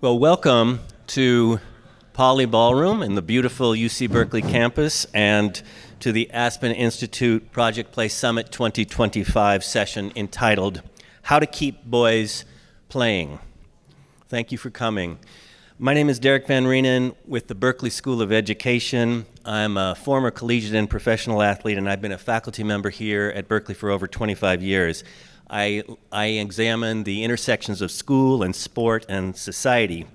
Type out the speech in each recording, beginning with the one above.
Well, welcome to Poly Ballroom in the beautiful UC Berkeley campus and to the Aspen Institute Project Play Summit 2025 session entitled, How to Keep Boys Playing. Thank you for coming. My name is Derek Van Rheenen with the Berkeley School of Education. I'm a former collegiate and professional athlete, and I've been a faculty member here at Berkeley for over 25 years. I examine the intersections of school and sport and society.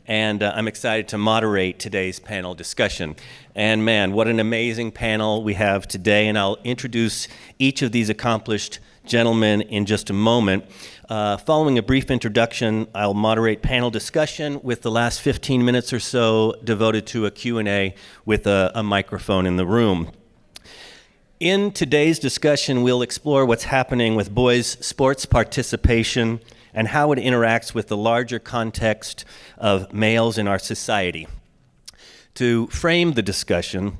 And I'm excited to moderate today's panel discussion. And man, what an amazing panel we have today. And I'll introduce each of these accomplished gentlemen in just a moment. Following a brief introduction, I'll moderate panel discussion with the last 15 minutes or so devoted to a Q&A with a microphone in the room. In today's discussion, we'll explore what's happening with boys' sports participation and how it interacts with the larger context of males in our society. To frame the discussion,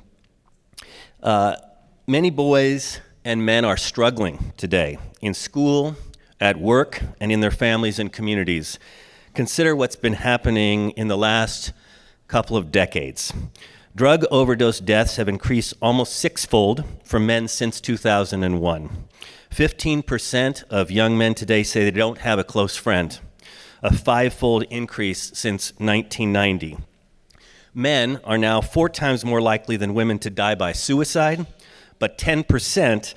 many boys and men are struggling today in school, at work, and in their families and communities. Consider what's been happening in the last couple of decades. Drug overdose deaths have increased almost sixfold for men since 2001. 15% of young men today say they don't have a close friend, a five-fold increase since 1990. Men are now 4 times more likely than women to die by suicide, but 10%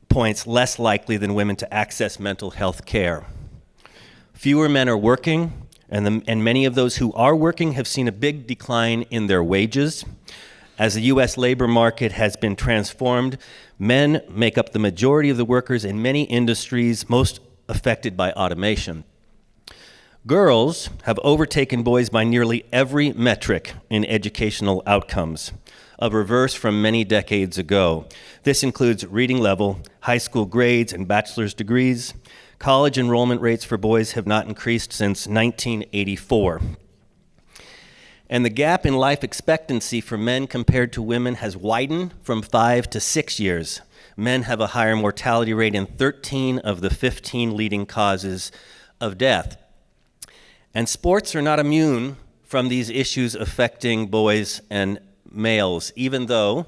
points less likely than women to access mental health care. Fewer men are working, and many of those who are working have seen a big decline in their wages. As the U.S. labor market has been transformed, men make up the majority of the workers in many industries most affected by automation. Girls have overtaken boys by nearly every metric in educational outcomes, a reverse from many decades ago. This includes reading level, high school grades, and bachelor's degrees. College enrollment rates for boys have not increased since 1984. And the gap in life expectancy for men compared to women has widened from 5 to 6 years. Men have a higher mortality rate in 13 of the 15 leading causes of death. And sports are not immune from these issues affecting boys and males, even though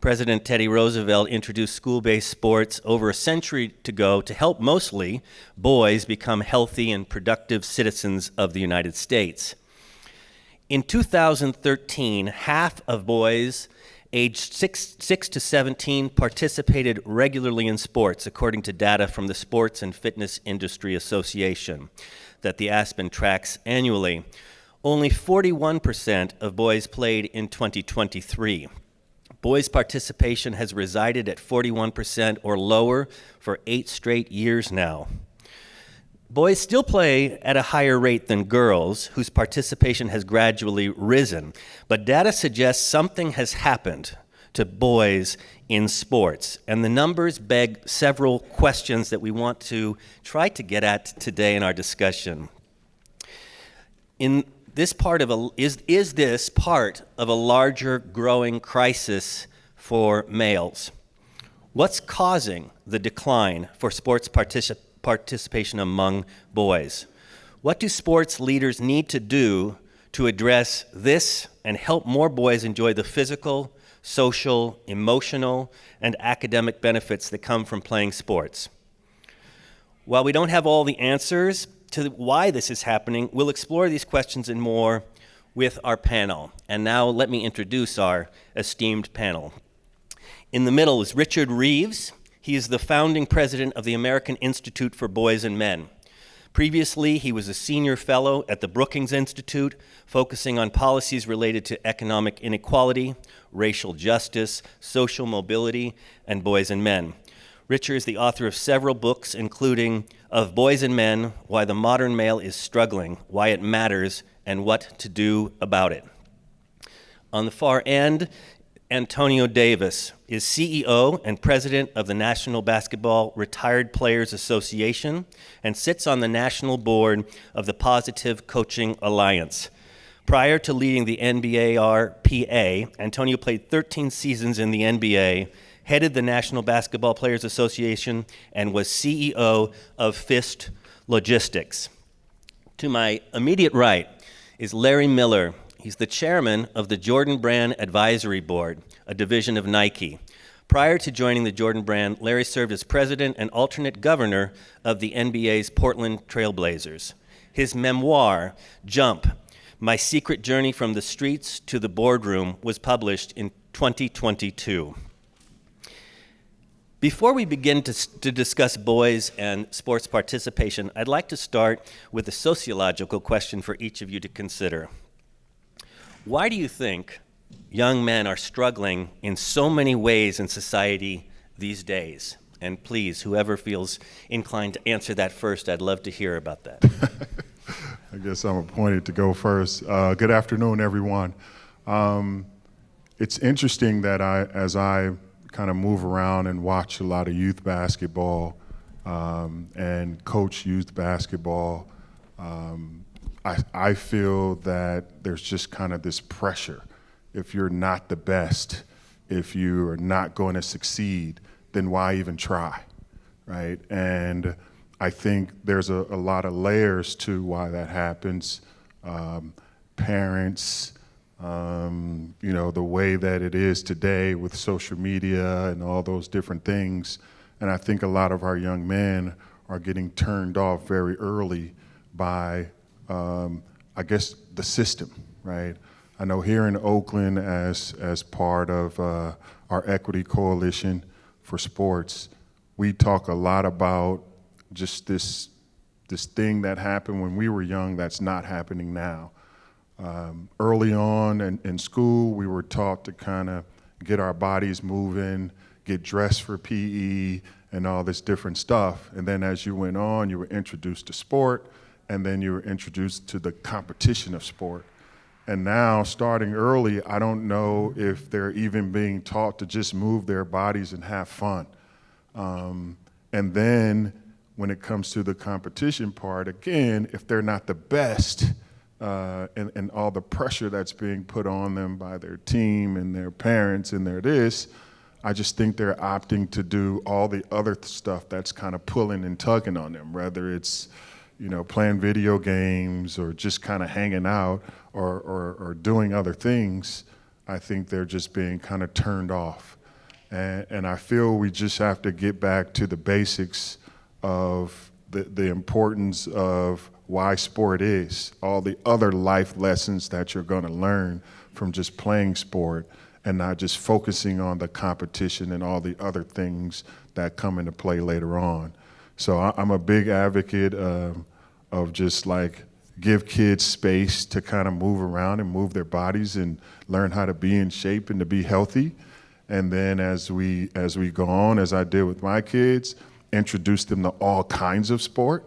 President Teddy Roosevelt introduced school-based sports over a century ago to help mostly boys become healthy and productive citizens of the United States. In 2013, half of boys aged 6 to 17 participated regularly in sports, according to data from the Sports and Fitness Industry Association that the Aspen tracks annually. Only 41% of boys played in 2023. Boys' participation has resided at 41% or lower for 8 straight years now. Boys still play at a higher rate than girls, whose participation has gradually risen, but data suggests something has happened to boys in sports, and the numbers beg several questions that we want to try to get at today in our discussion. Is this part of a larger growing crisis for males? What's causing the decline for sports participation among boys? What do sports leaders need to do to address this and help more boys enjoy the physical, social, emotional, and academic benefits that come from playing sports? While we don't have all the answers to why this is happening, we'll explore these questions and more with our panel. And now let me introduce our esteemed panel. In the middle is Richard Reeves. He is the founding president of the American Institute for Boys and Men. Previously, he was a senior fellow at the Brookings Institute, focusing on policies related to economic inequality, racial justice, social mobility, and boys and men. Richard is the author of several books, including Of Boys and Men, Why the Modern Male is Struggling, Why It Matters, and What to Do About It. On the far end, Antonio Davis is CEO and president of the National Basketball Retired Players Association and sits on the national board of the Positive Coaching Alliance. Prior to leading the NBARPA, Antonio played 13 seasons in the NBA, headed the National Basketball Players Association, and was CEO of Fist Logistics. To my immediate right is Larry Miller. He's the chairman of the Jordan Brand Advisory Board, a division of Nike. Prior to joining the Jordan Brand, Larry served as president and alternate governor of the NBA's Portland Trail Blazers. His memoir, Jump, My Secret Journey from the Streets to the Boardroom, was published in 2022. Before we begin to discuss boys and sports participation, I'd like to start with a sociological question for each of you to consider. Why do you think young men are struggling in so many ways in society these days? And please, whoever feels inclined to answer that first, I'd love to hear about that. I guess I'm appointed to go first. Good afternoon, everyone. It's interesting that as I kind of move around and watch a lot of youth basketball and coach youth basketball, I feel that there's just kind of this pressure. If you're not the best, if you are not going to succeed, then why even try, right? And I think there's a lot of layers to why that happens. Parents, the way that it is today with social media and all those different things. And I think a lot of our young men are getting turned off very early by, I guess, the system, right? I know here in Oakland, as part of our equity coalition for sports, we talk a lot about just this thing that happened when we were young that's not happening now. Early on in school, we were taught to kind of get our bodies moving, get dressed for PE, and all this different stuff. And then as you went on, you were introduced to sport, and then you were introduced to the competition of sport. And now, starting early, I don't know if they're even being taught to just move their bodies and have fun. And then when it comes to the competition part, again, if they're not the best, and all the pressure that's being put on them by their team and their parents and their this, I just think they're opting to do all the other stuff that's kind of pulling and tugging on them, whether it's playing video games or just kind of hanging out or doing other things. I think they're just being kind of turned off. And I feel we just have to get back to the basics of the importance of why sport is, all the other life lessons that you're going to learn from just playing sport and not just focusing on the competition and all the other things that come into play later on. So I'm a big advocate of just like give kids space to kind of move around and move their bodies and learn how to be in shape and to be healthy. And then as we go on, as I did with my kids, introduce them to all kinds of sport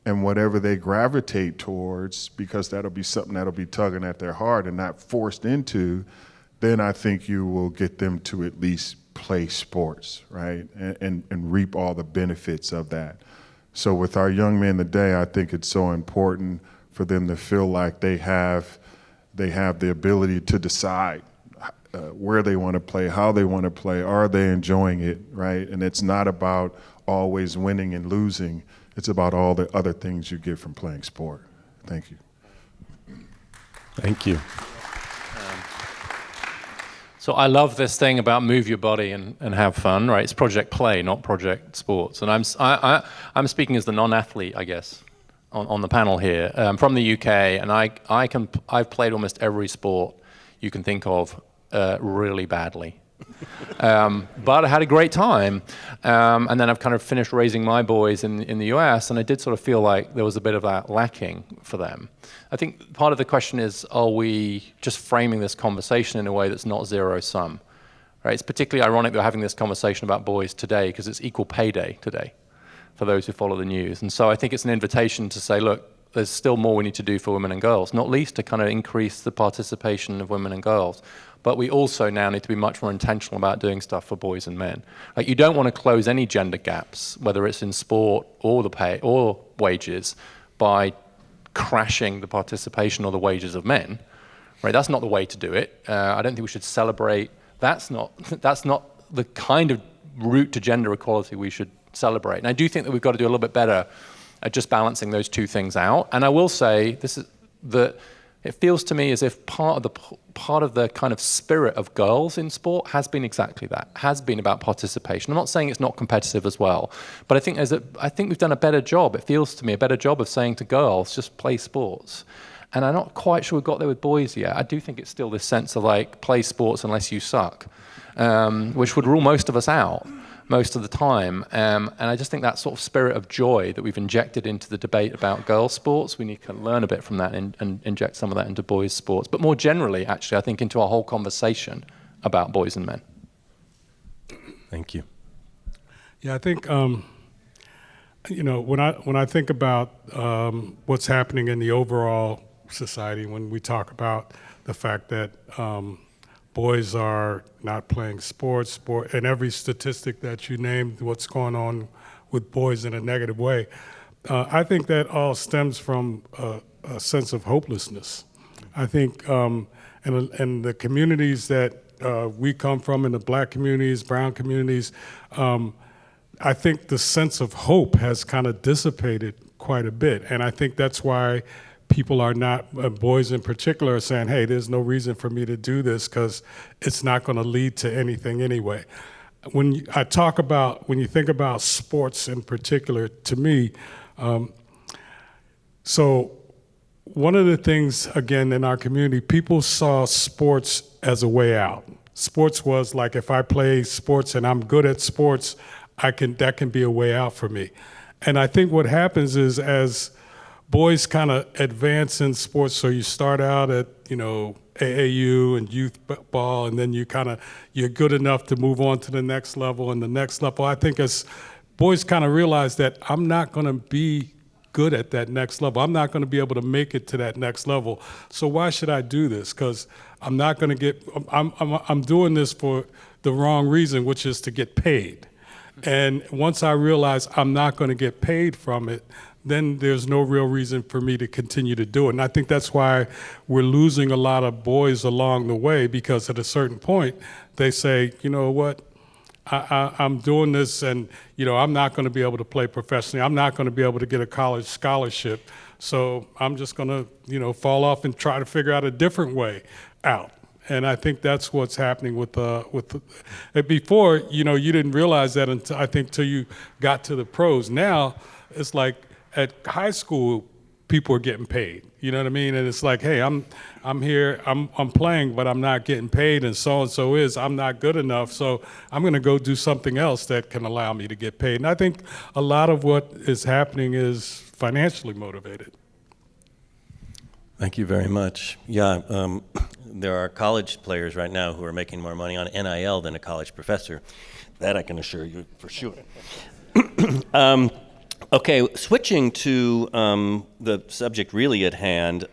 and whatever they gravitate towards, because that'll be something that'll be tugging at their heart and not forced into, then I think you will get them to at least play sports, right? And reap all the benefits of that. So with our young men today, I think it's so important for them to feel like they have the ability to decide where they want to play, how they want to play, are they enjoying it, right? And it's not about always winning and losing. It's about all the other things you get from playing sport. Thank you. Thank you. So I love this thing about move your body and have fun, right? It's Project Play, not Project Sports. And I'm speaking as the non-athlete, I guess, on the panel here. I'm from the UK, and I've played almost every sport you can think of really badly. But I had a great time. And then I've kind of finished raising my boys in the US, and I did sort of feel like there was a bit of that lacking for them. I think part of the question is, are we just framing this conversation in a way that's not zero-sum? Right? It's particularly ironic that we're having this conversation about boys today because it's Equal Pay Day today for those who follow the news. And so I think it's an invitation to say, look, there's still more we need to do for women and girls, not least to kind of increase the participation of women and girls. But we also now need to be much more intentional about doing stuff for boys and men. Like, you don't want to close any gender gaps, whether it's in sport or the pay or wages, by crashing the participation or the wages of men. Right? That's not the way to do it. I don't think we should celebrate. That's not the kind of route to gender equality we should celebrate. And I do think that we've got to do a little bit better just balancing those two things out. And I will say this is that it feels to me as if part of the kind of spirit of girls in sport has been exactly that, has been about participation. I'm not saying it's not competitive as well, but I think we've done a better job. It feels to me a better job of saying to girls, just play sports. And I'm not quite sure we've got there with boys yet. I do think it's still this sense of like, play sports unless you suck, which would rule most of us out most of the time. And I just think that sort of spirit of joy that we've injected into the debate about girls' sports, we need to learn a bit from that and inject some of that into boys' sports. But more generally, actually, I think into our whole conversation about boys and men. Thank you. Yeah, I think, when I think about what's happening in the overall society, when we talk about the fact that boys are not playing sports, and every statistic that you named, what's going on with boys in a negative way, I think that all stems from a sense of hopelessness. I think in the communities that we come from, in the black communities, brown communities, I think the sense of hope has kind of dissipated quite a bit. And I think that's why people are not, boys in particular, are saying, hey, there's no reason for me to do this because it's not going to lead to anything anyway. When you think about sports in particular, to me, so one of the things, again, in our community, people saw sports as a way out. Sports was like, if I play sports and I'm good at sports, that can be a way out for me. And I think what happens is as boys kind of advance in sports, so you start out at, AAU and youth ball, and then you're good enough to move on to the next level and the next level. I think as boys kind of realize that I'm not going to be good at that next level. I'm not going to be able to make it to that next level. So why should I do this? Because I'm not going to I'm doing this for the wrong reason, which is to get paid. And once I realize I'm not going to get paid from it, then there's no real reason for me to continue to do it. And I think that's why we're losing a lot of boys along the way, because at a certain point, they say, you know what, I'm doing this and, I'm not going to be able to play professionally. I'm not going to be able to get a college scholarship. So I'm just going to, fall off and try to figure out a different way out. And I think that's what's happening with before, you didn't realize that until you got to the pros. Now, it's like at high school, people are getting paid. You know what I mean? And it's like, hey, I'm here, I'm playing, but I'm not getting paid, and so is. I'm not good enough, so I'm going to go do something else that can allow me to get paid. And I think a lot of what is happening is financially motivated. Thank you very much. Yeah, there are college players right now who are making more money on NIL than a college professor. That I can assure you for sure. Okay, switching to the subject really at hand,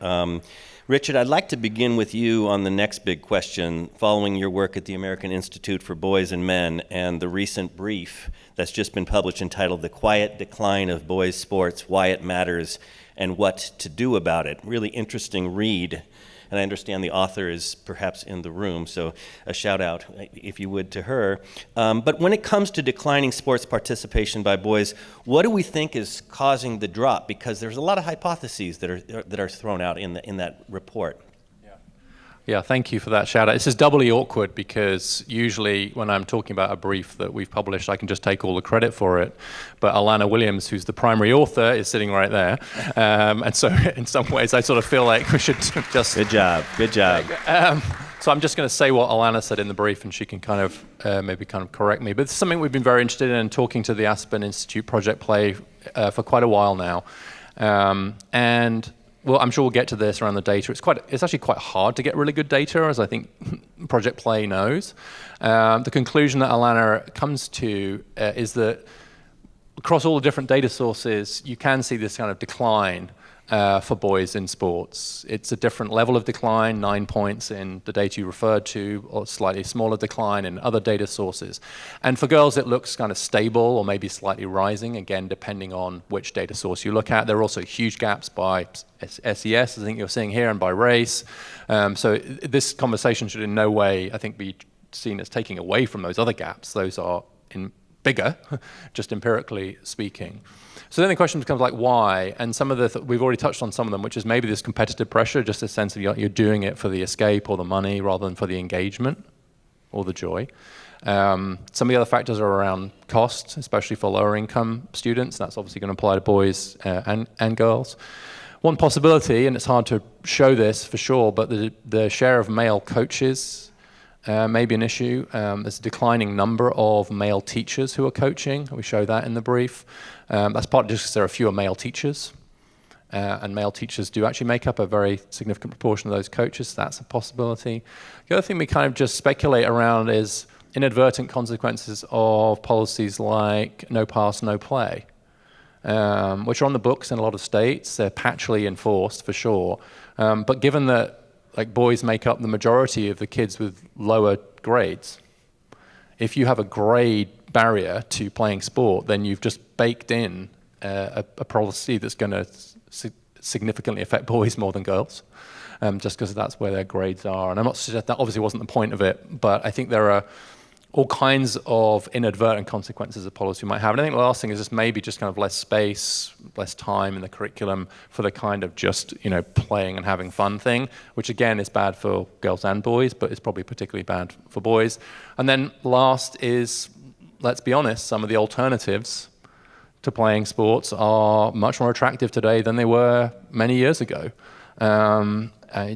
Richard, I'd like to begin with you on the next big question, following your work at the American Institute for Boys and Men and the recent brief that's just been published entitled The Quiet Decline of Boys Sports, Why It Matters, and What to Do About It. Really interesting read. And I understand the author is perhaps in the room, so a shout out, if you would, to her. But when it comes to declining sports participation by boys, what do we think is causing the drop? Because there's a lot of hypotheses that are thrown out in that report. Yeah, thank you for that shout out. This is doubly awkward because usually when I'm talking about a brief that we've published, I can just take all the credit for it. But Alana Williams, who's the primary author, is sitting right there. And so in some ways, I sort of feel like we should just... Good job, good job. So I'm just going to say what Alana said in the brief, and she can kind of maybe kind of correct me. But it's something we've been very interested in, talking to the Aspen Institute Project Play for quite a while now. And well, I'm sure we'll get to this around the data. It's actually quite hard to get really good data, as I think Project Play knows. The conclusion that Alana comes to is that across all the different data sources, you can see this kind of decline for boys in sports. It's a different level of decline, 9 points in the data you referred to, or slightly smaller decline in other data sources. And for girls, it looks kind of stable or maybe slightly rising, again, depending on which data source you look at. There are also huge gaps by SES, I think you're seeing here, and by race. So this conversation should in no way, I think, be seen as taking away from those other gaps. Those are bigger, just empirically speaking. So then the question becomes like, why? And some of we've already touched on some of them, which is maybe this competitive pressure, just a sense of you're doing it for the escape or the money rather than for the engagement or the joy. Some of the other factors are around cost, especially for lower income students. That's obviously going to apply to boys and girls. One possibility, and it's hard to show this for sure, but the share of male coaches may be an issue. There's a declining number of male teachers who are coaching. We show that in the brief. That's partly just because there are fewer male teachers. And male teachers do actually make up a very significant proportion of those coaches. So that's a possibility. The other thing we kind of just speculate around is inadvertent consequences of policies like no pass, no play, which are on the books in a lot of states. They're patchily enforced for sure. But given that like boys make up the majority of the kids with lower grades, if you have a grade barrier to playing sport, then you've just baked in a policy that's going to significantly affect boys more than girls, just because that's where their grades are. And I'm not suggesting that obviously wasn't the point of it, but I think there are all kinds of inadvertent consequences of policy we might have. And I think the last thing is just maybe just kind of less space, less time in the curriculum for the kind of just, playing and having fun thing, which again is bad for girls and boys, but it's probably particularly bad for boys. And then last is, let's be honest, some of the alternatives to playing sports are much more attractive today than they were many years ago.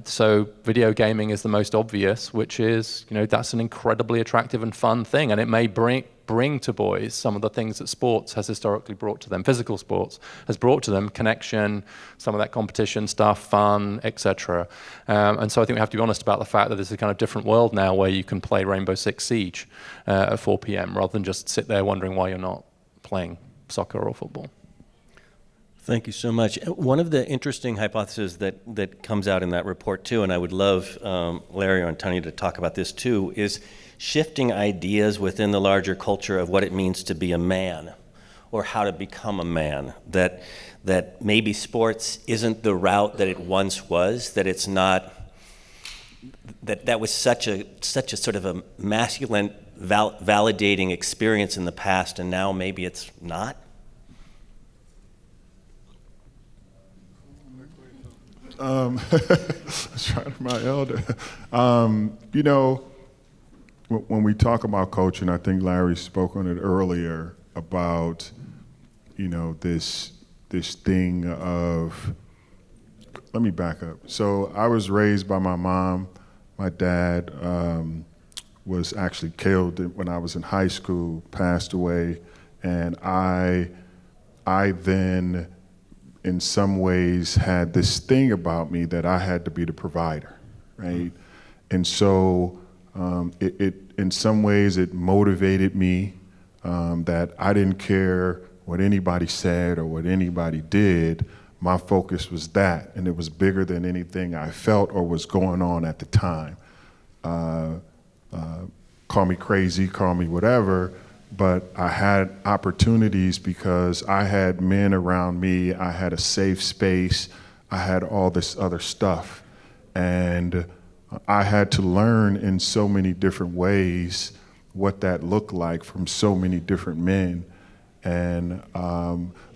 So video gaming is the most obvious, which is, that's an incredibly attractive and fun thing. And it may bring to boys some of the things that sports has historically brought to them, physical sports has brought to them, connection, some of that competition stuff, fun, etc. And so I think we have to be honest about the fact that there's a kind of different world now where you can play Rainbow Six Siege at 4 p.m. rather than just sit there wondering why you're not playing soccer or football. Thank you so much. One of the interesting hypotheses that comes out in that report too, and I would love Larry or Antonio to talk about this too, is shifting ideas within the larger culture of what it means to be a man or how to become a man. That maybe sports isn't the route that it once was, that it's not, that was such a sort of a masculine validating experience in the past, and now maybe it's not. Trying to my elder. When we talk about coaching, I think Larry spoke on it earlier about, this thing of, let me back up. So I was raised by my mom. My dad was actually killed when I was in high school, passed away, and I then in some ways had this thing about me that I had to be the provider, right? And so it in some ways it motivated me that I didn't care what anybody said or what anybody did. My focus was that, and it was bigger than anything I felt or was going on at the time. Call me crazy, call me whatever, but I had opportunities because I had men around me, I had a safe space, I had all this other stuff. And I had to learn in so many different ways what that looked like from so many different men. And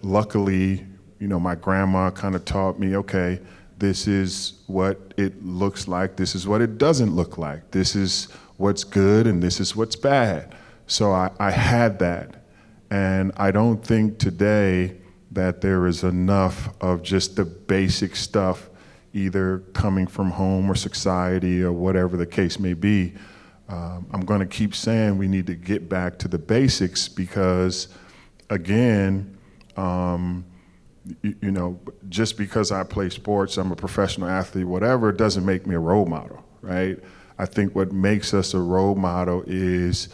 luckily, my grandma kind of taught me, okay, this is what it looks like, this is what it doesn't look like, this is what's good and this is what's bad. So I had that, and I don't think today that there is enough of just the basic stuff either coming from home or society or whatever the case may be. I'm going to keep saying we need to get back to the basics because, again, just because I play sports, I'm a professional athlete, whatever, doesn't make me a role model, right? I think what makes us a role model is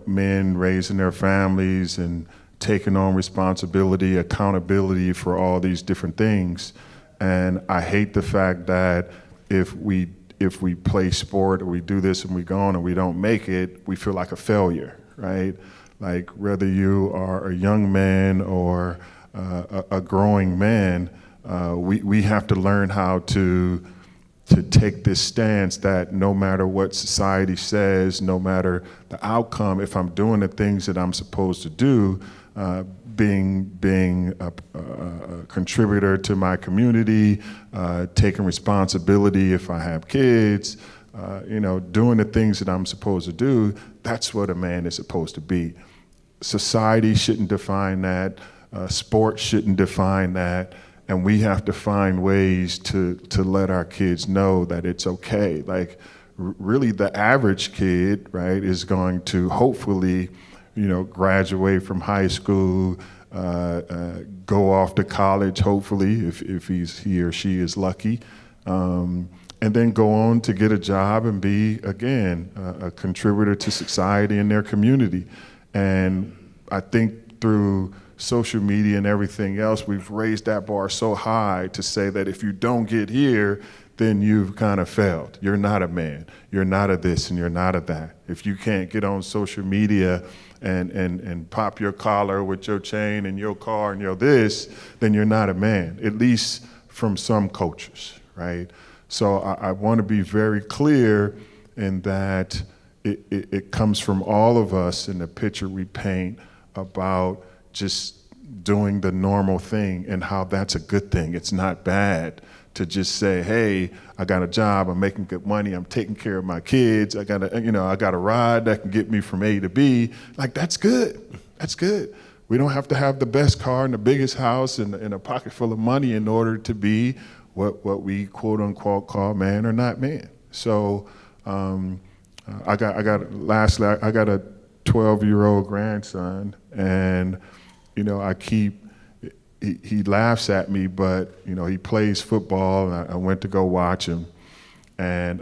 men raising their families and taking on responsibility, accountability for all these different things. And I hate the fact that if we play sport or we do this and we go on and we don't make it, we feel like a failure, right? Like whether you are a young man or a growing man, we have to learn how to to take this stance that no matter what society says, no matter the outcome, if I'm doing the things that I'm supposed to do, being a contributor to my community, taking responsibility if I have kids, doing the things that I'm supposed to do, that's what a man is supposed to be. Society shouldn't define that. Sports shouldn't define that. And we have to find ways to let our kids know that it's okay. Like, really, the average kid, right, is going to hopefully, graduate from high school, go off to college, hopefully, if he or she is lucky, and then go on to get a job and be, again, a contributor to society and their community. And I think through social media and everything else, we've raised that bar so high to say that if you don't get here, then you've kind of failed. You're not a man. You're not a this and you're not a that. If you can't get on social media and pop your collar with your chain and your car and your this, then you're not a man, at least from some cultures, right? So I want to be very clear in that it comes from all of us in the picture we paint about just doing the normal thing and how that's a good thing. It's not bad to just say, hey, I got a job, I'm making good money, I'm taking care of my kids, I got a ride that can get me from A to B. Like, that's good. That's good. We don't have to have the best car and the biggest house and a pocket full of money in order to be what we quote unquote call man or not man. So I got a 12-year-old grandson, and he laughs at me, but he plays football, and I went to go watch him, and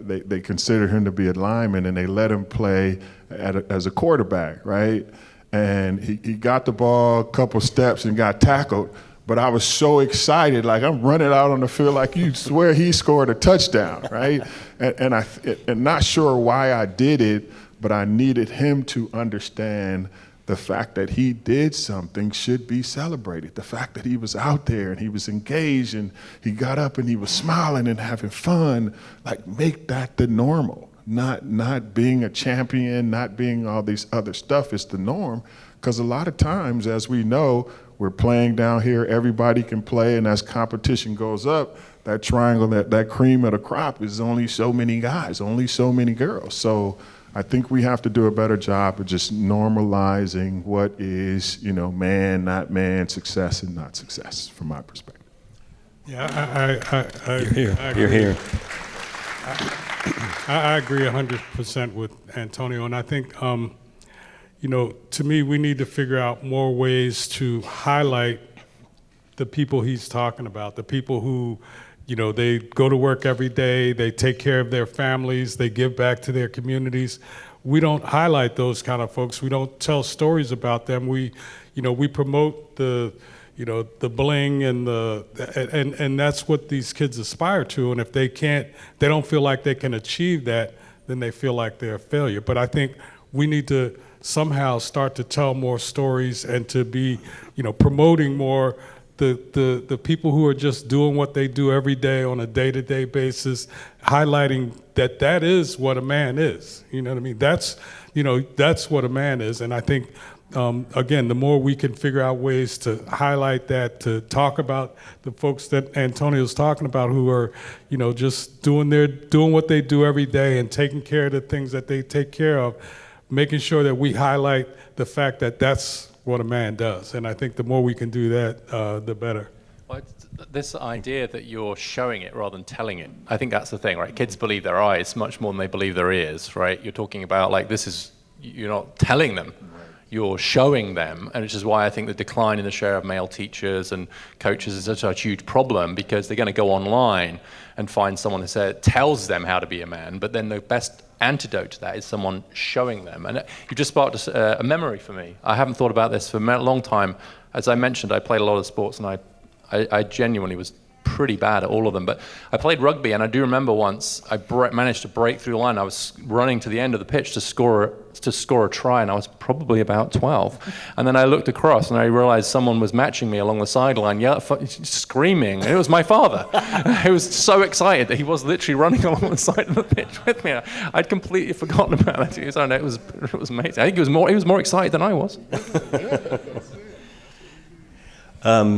they consider him to be a lineman, and they let him play as a quarterback, right? And he got the ball a couple steps and got tackled, but I was so excited, like I'm running out on the field like you swear he scored a touchdown, right? And not sure why I did it, but I needed him to understand the fact that he did something should be celebrated. The fact that he was out there and he was engaged and he got up and he was smiling and having fun, like, make that the normal. Not being a champion, not being all these other stuff is the norm. Because a lot of times, as we know, we're playing down here, everybody can play, and as competition goes up, that triangle, that cream of the crop is only so many guys, only so many girls. So I think we have to do a better job of just normalizing what is, man, not man, success and not success, from my perspective. Yeah, You're here. I agree 100% with Antonio, and I think, to me, we need to figure out more ways to highlight the people he's talking about, the people who, they go to work every day, they take care of their families, they give back to their communities. We don't highlight those kind of folks. We don't tell stories about them. We promote the bling and that's what these kids aspire to. And if they don't feel like they can achieve that, then they feel like they're a failure. But I think we need to somehow start to tell more stories and to be, promoting more the people who are just doing what they do every day on a day-to-day basis, highlighting that is what a man is. You know what I mean? That's what a man is. And I think, again, the more we can figure out ways to highlight that, to talk about the folks that Antonio's talking about who are, just doing what they do every day and taking care of the things that they take care of, making sure that we highlight the fact that that's what a man does. And I think the more we can do that, the better. Well, this idea that you're showing it rather than telling it, I think that's the thing, right? Kids believe their eyes much more than they believe their ears, right? You're talking about, like, you're not telling them, you're showing them, and which is why I think the decline in the share of male teachers and coaches is such a huge problem, because they're going to go online and find someone who tells them how to be a man, but then the best antidote to that is someone showing them. And you just sparked a memory for me. I haven't thought about this for a long time. As I mentioned, I played a lot of sports, and I genuinely was pretty bad at all of them. But I played rugby, and I do remember once I managed to break through the line. I was running to the end of the pitch to score a try, and I was probably about 12. And then I looked across, and I realized someone was matching me along the sideline, screaming. And it was my father. I was so excited that he was literally running along the side of the pitch with me. I'd completely forgotten about that. It was amazing. I think he was more excited than I was.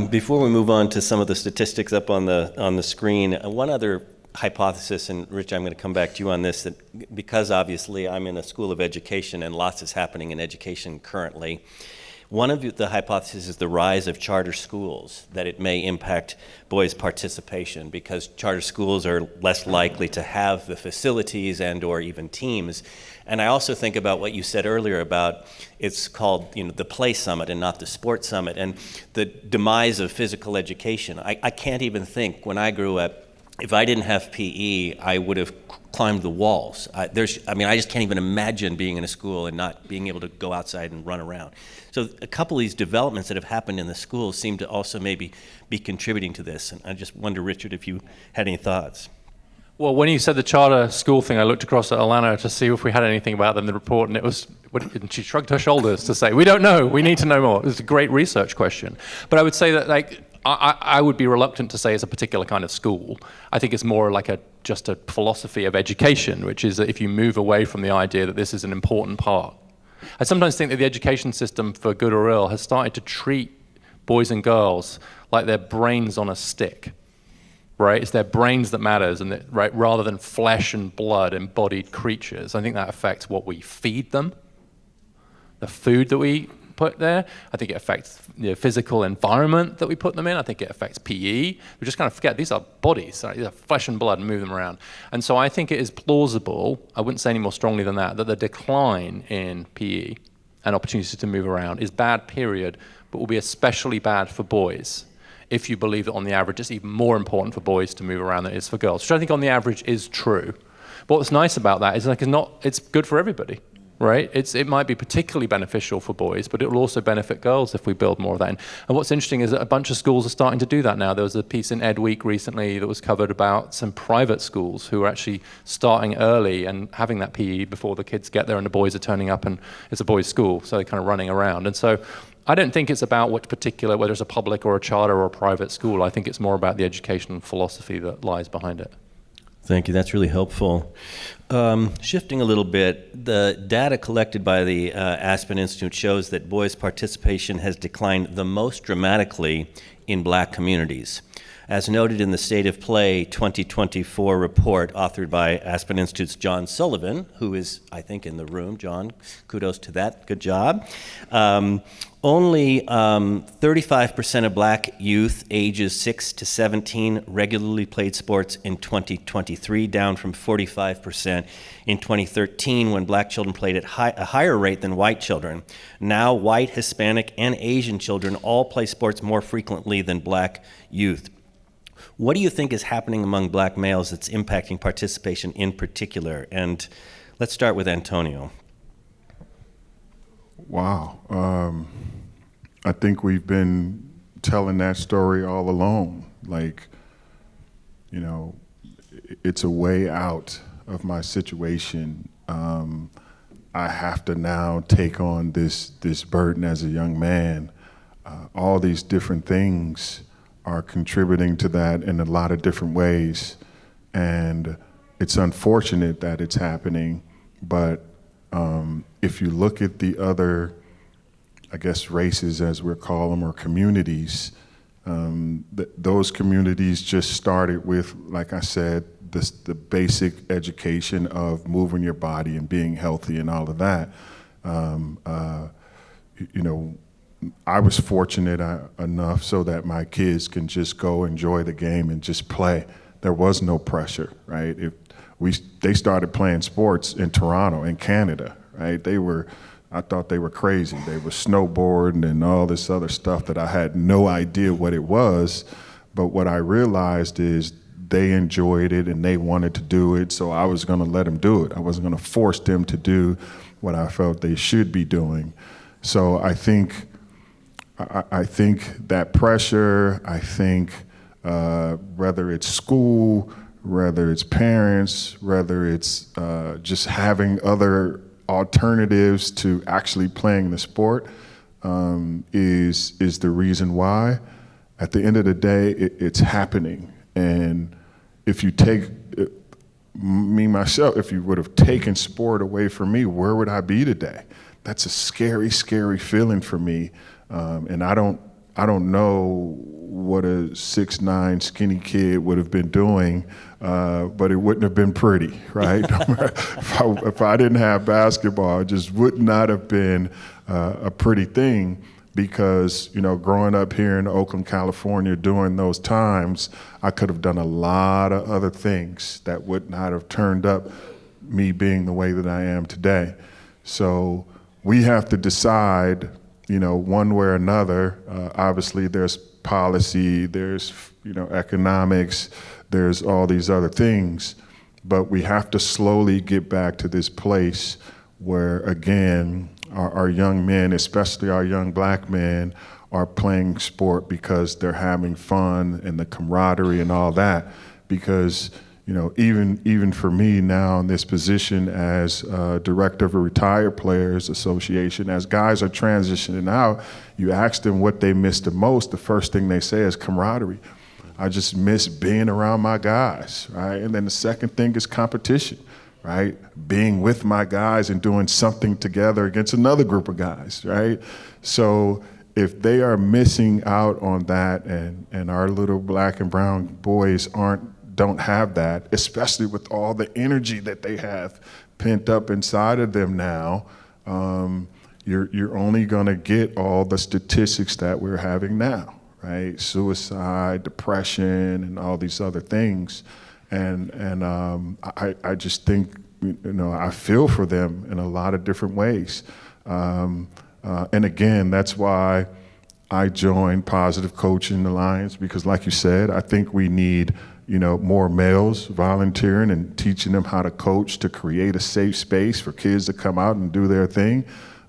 Before we move on to some of the statistics up on the screen, one other hypothesis, and Rich, I'm going to come back to you on this, that because obviously I'm in a school of education and lots is happening in education currently, one of the hypotheses is the rise of charter schools, that it may impact boys' participation because charter schools are less likely to have the facilities and or even teams. And I also think about what you said earlier about it's called the Play Summit and not the Sports Summit, and the demise of physical education. I can't even think when I grew up, if I didn't have PE, I would have climbed the walls. I just can't even imagine being in a school and not being able to go outside and run around. So a couple of these developments that have happened in the schools seem to also maybe be contributing to this. And I just wonder, Richard, if you had any thoughts. Well, when you said the charter school thing, I looked across at Alana to see if we had anything about them in the report, and she shrugged her shoulders to say, we don't know, we need to know more. It was a great research question. But I would say that, I would be reluctant to say it's a particular kind of school. I think it's more like just a philosophy of education, which is that if you move away from the idea that this is an important part. I sometimes think that the education system, for good or ill, has started to treat boys and girls like they're brains on a stick. Right? It's their brains that matters, and right, rather than flesh and blood embodied creatures. I think that affects what we feed them, the food that we put there. I think it affects the physical environment that we put them in. I think it affects PE. We just kind of forget these are bodies, right? These are flesh and blood, and move them around. And so I think it is plausible, I wouldn't say any more strongly than that the decline in PE and opportunities to move around is bad, period, but will be especially bad for boys. If you believe that on the average it's even more important for boys to move around than it is for girls, which I think on the average is true. But what's nice about that is it's good for everybody, right? It might be particularly beneficial for boys, but it will also benefit girls if we build more of that in. And what's interesting is that a bunch of schools are starting to do that now. There was a piece in Ed Week recently that was covered about some private schools who are actually starting early and having that PE before the kids get there and the boys are turning up and it's a boys' school, so they're kind of running around. And so I don't think it's about whether it's a public or a charter or a private school. I think it's more about the educational philosophy that lies behind it. Thank you. That's really helpful. Shifting a little bit, the data collected by the Aspen Institute shows that boys' participation has declined the most dramatically in Black communities. As noted in the State of Play 2024 report authored by Aspen Institute's John Sullivan, who is, I think, in the room. John, kudos to that. Good job. Only 35% of Black youth ages 6 to 17 regularly played sports in 2023, down from 45% in 2013 when Black children played at a higher rate than white children. Now, white, Hispanic, and Asian children all play sports more frequently than Black youth. What do you think is happening among Black males that's impacting participation in particular? And let's start with Antonio. Wow. I think we've been telling that story all along. It's a way out of my situation. I have to now take on this burden as a young man. All these different things are contributing to that in a lot of different ways. And it's unfortunate that it's happening, but if you look at the other, I guess, races, as we'll call them, or communities, those communities just started with, like I said, the basic education of moving your body and being healthy and all of that. I was fortunate enough so that my kids can just go enjoy the game and just play. There was no pressure, right? They started playing sports in Toronto, in Canada, right? I thought they were crazy. They were snowboarding and all this other stuff that I had no idea what it was. But what I realized is they enjoyed it and they wanted to do it, so I was gonna let them do it. I wasn't gonna force them to do what I felt they should be doing. So I think that pressure, I think whether it's school, whether it's parents, whether it's just having other alternatives to actually playing the sport, is the reason why. At the end of the day, it's happening. And if you take me, myself, if you would have taken sport away from me, where would I be today? That's a scary, scary feeling for me. And I don't know what a 6'9" skinny kid would have been doing, but it wouldn't have been pretty, right? if I didn't have basketball, it just would not have been a pretty thing, because, you know, growing up here in Oakland, California during those times, I could have done a lot of other things that would not have turned up me being the way that I am today. So we have to decide, you know, one way or another. Obviously there's policy, there's, you know, economics, there's all these other things, but we have to slowly get back to this place where, again, our young men, especially our young black men, are playing sport because they're having fun and the camaraderie and all that. Because, you know, even for me now in this position as director of a Retired Players Association, as guys are transitioning out, you ask them what they miss the most, the first thing they say is camaraderie. I just miss being around my guys, right? And then the second thing is competition, right? Being with my guys and doing something together against another group of guys, right? So if they are missing out on that, and our little black and brown boys don't have that, especially with all the energy that they have pent up inside of them now, you're only gonna get all the statistics that we're having now, right? Suicide, depression, and all these other things. And I just think, you know, I feel for them in a lot of different ways. And again, that's why I joined Positive Coaching Alliance, because like you said, I think we need, you know, more males volunteering and teaching them how to coach, to create a safe space for kids to come out and do their thing.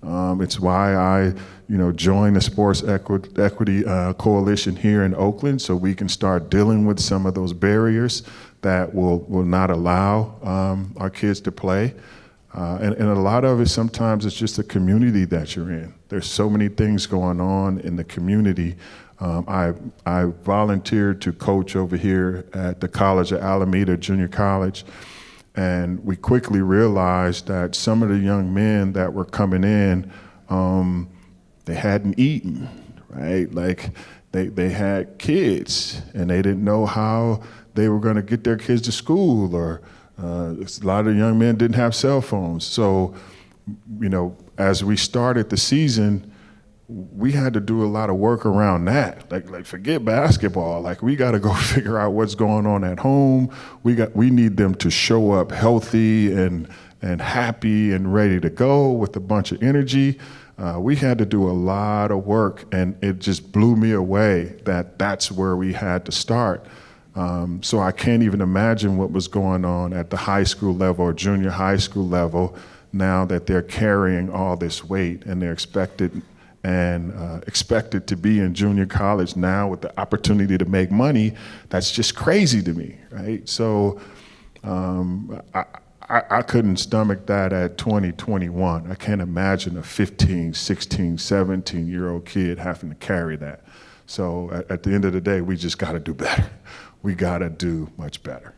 It's why I, you know, joined the Sports Equity Coalition here in Oakland, so we can start dealing with some of those barriers that will not allow our kids to play. And a lot of it, sometimes it's just the community that you're in. There's so many things going on in the community. I volunteered to coach over here at the College of Alameda Junior College, and we quickly realized that some of the young men that were coming in, they hadn't eaten, right? Like they had kids and they didn't know how they were gonna get their kids to school, or a lot of young men didn't have cell phones. So, you know, as we started the season, we had to do a lot of work around that. Like forget basketball. Like, we got to go figure out what's going on at home. We need them to show up healthy and happy and ready to go with a bunch of energy. We had to do a lot of work, and it just blew me away that that's where we had to start. So I can't even imagine what was going on at the high school level or junior high school level now that they're carrying all this weight, and they're expected to be in junior college now with the opportunity to make money. That's just crazy to me, right? So I couldn't stomach that at 2021. I can't imagine a 15, 16, 17-year-old kid having to carry that. So at the end of the day, we just got to do better. We got to do much better.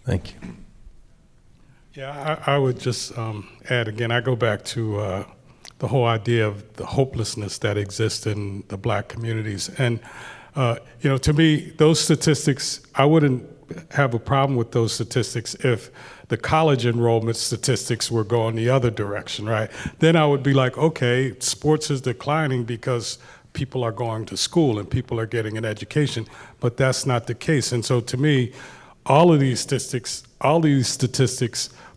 Thank you. Yeah, I would just add again, I go back to the whole idea of the hopelessness that exists in the black communities. And, you know, to me, those statistics, I wouldn't have a problem with those statistics if the college enrollment statistics were going the other direction, right? Then I would be like, okay, sports is declining because people are going to school and people are getting an education, but that's not the case. And so to me, all these statistics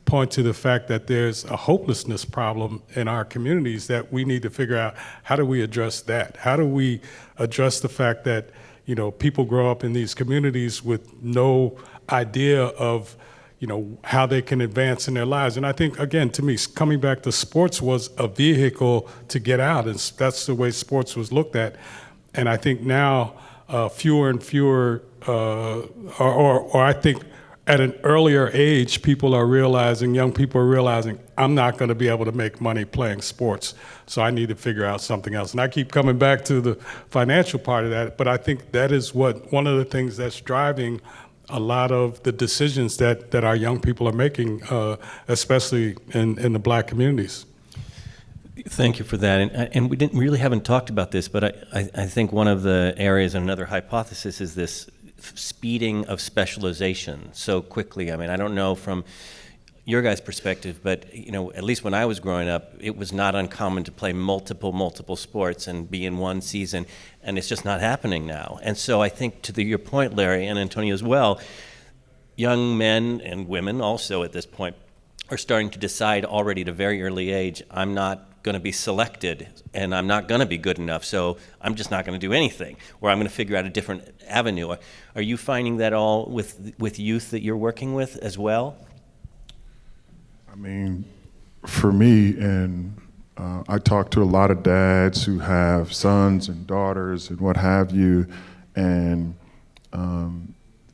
point to the fact that there's a hopelessness problem in our communities that we need to figure out, how do we address that? How do we address the fact that, you know, people grow up in these communities with no idea of, you know, how they can advance in their lives? And I think, again, to me, coming back to sports was a vehicle to get out, and that's the way sports was looked at. And I think now fewer and fewer, or I think at an earlier age, young people are realizing, I'm not going to be able to make money playing sports, so I need to figure out something else. And I keep coming back to the financial part of that, but I think that is one of the things that's driving a lot of the decisions that our young people are making, especially in the Black communities. Thank you for that. And we haven't talked about this, but I think one of the areas and another hypothesis is this speeding of specialization so quickly. I mean, I don't know from your guys' perspective, but at least when I was growing up, it was not uncommon to play multiple sports and be in one season, and it's just not happening now. And so I think to your point, Larry, and Antonio as well, young men and women also at this point are starting to decide already at a very early age, I'm not going to be selected and I'm not going to be good enough, so I'm just not going to do anything, or I'm going to figure out a different avenue. Are you finding that all with youth that you're working with as well? I mean, for me, and I talk to a lot of dads who have sons and daughters and what have you, and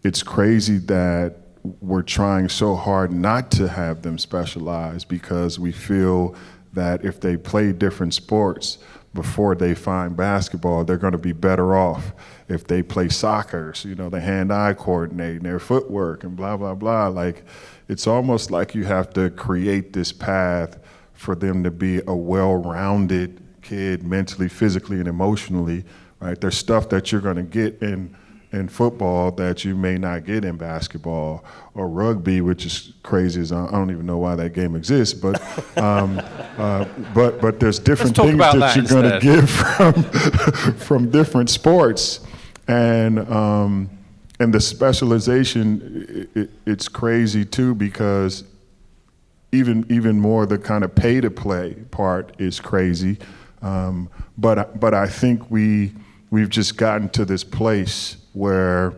it's crazy that we're trying so hard not to have them specialize because we feel that if they play different sports before they find basketball, they're going to be better off. If they play soccer, so, the hand-eye coordinating, their footwork and blah, blah, blah. Like, it's almost like you have to create this path for them to be a well-rounded kid mentally, physically, and emotionally, right? There's stuff that you're going to get in football that you may not get in basketball or rugby, which is crazy as I don't even know why that game exists, but there's different things that you're going to get from different sports, and the specialization, it's crazy too, because even more the kind of pay to play part is crazy, but I think we've just gotten to this place where,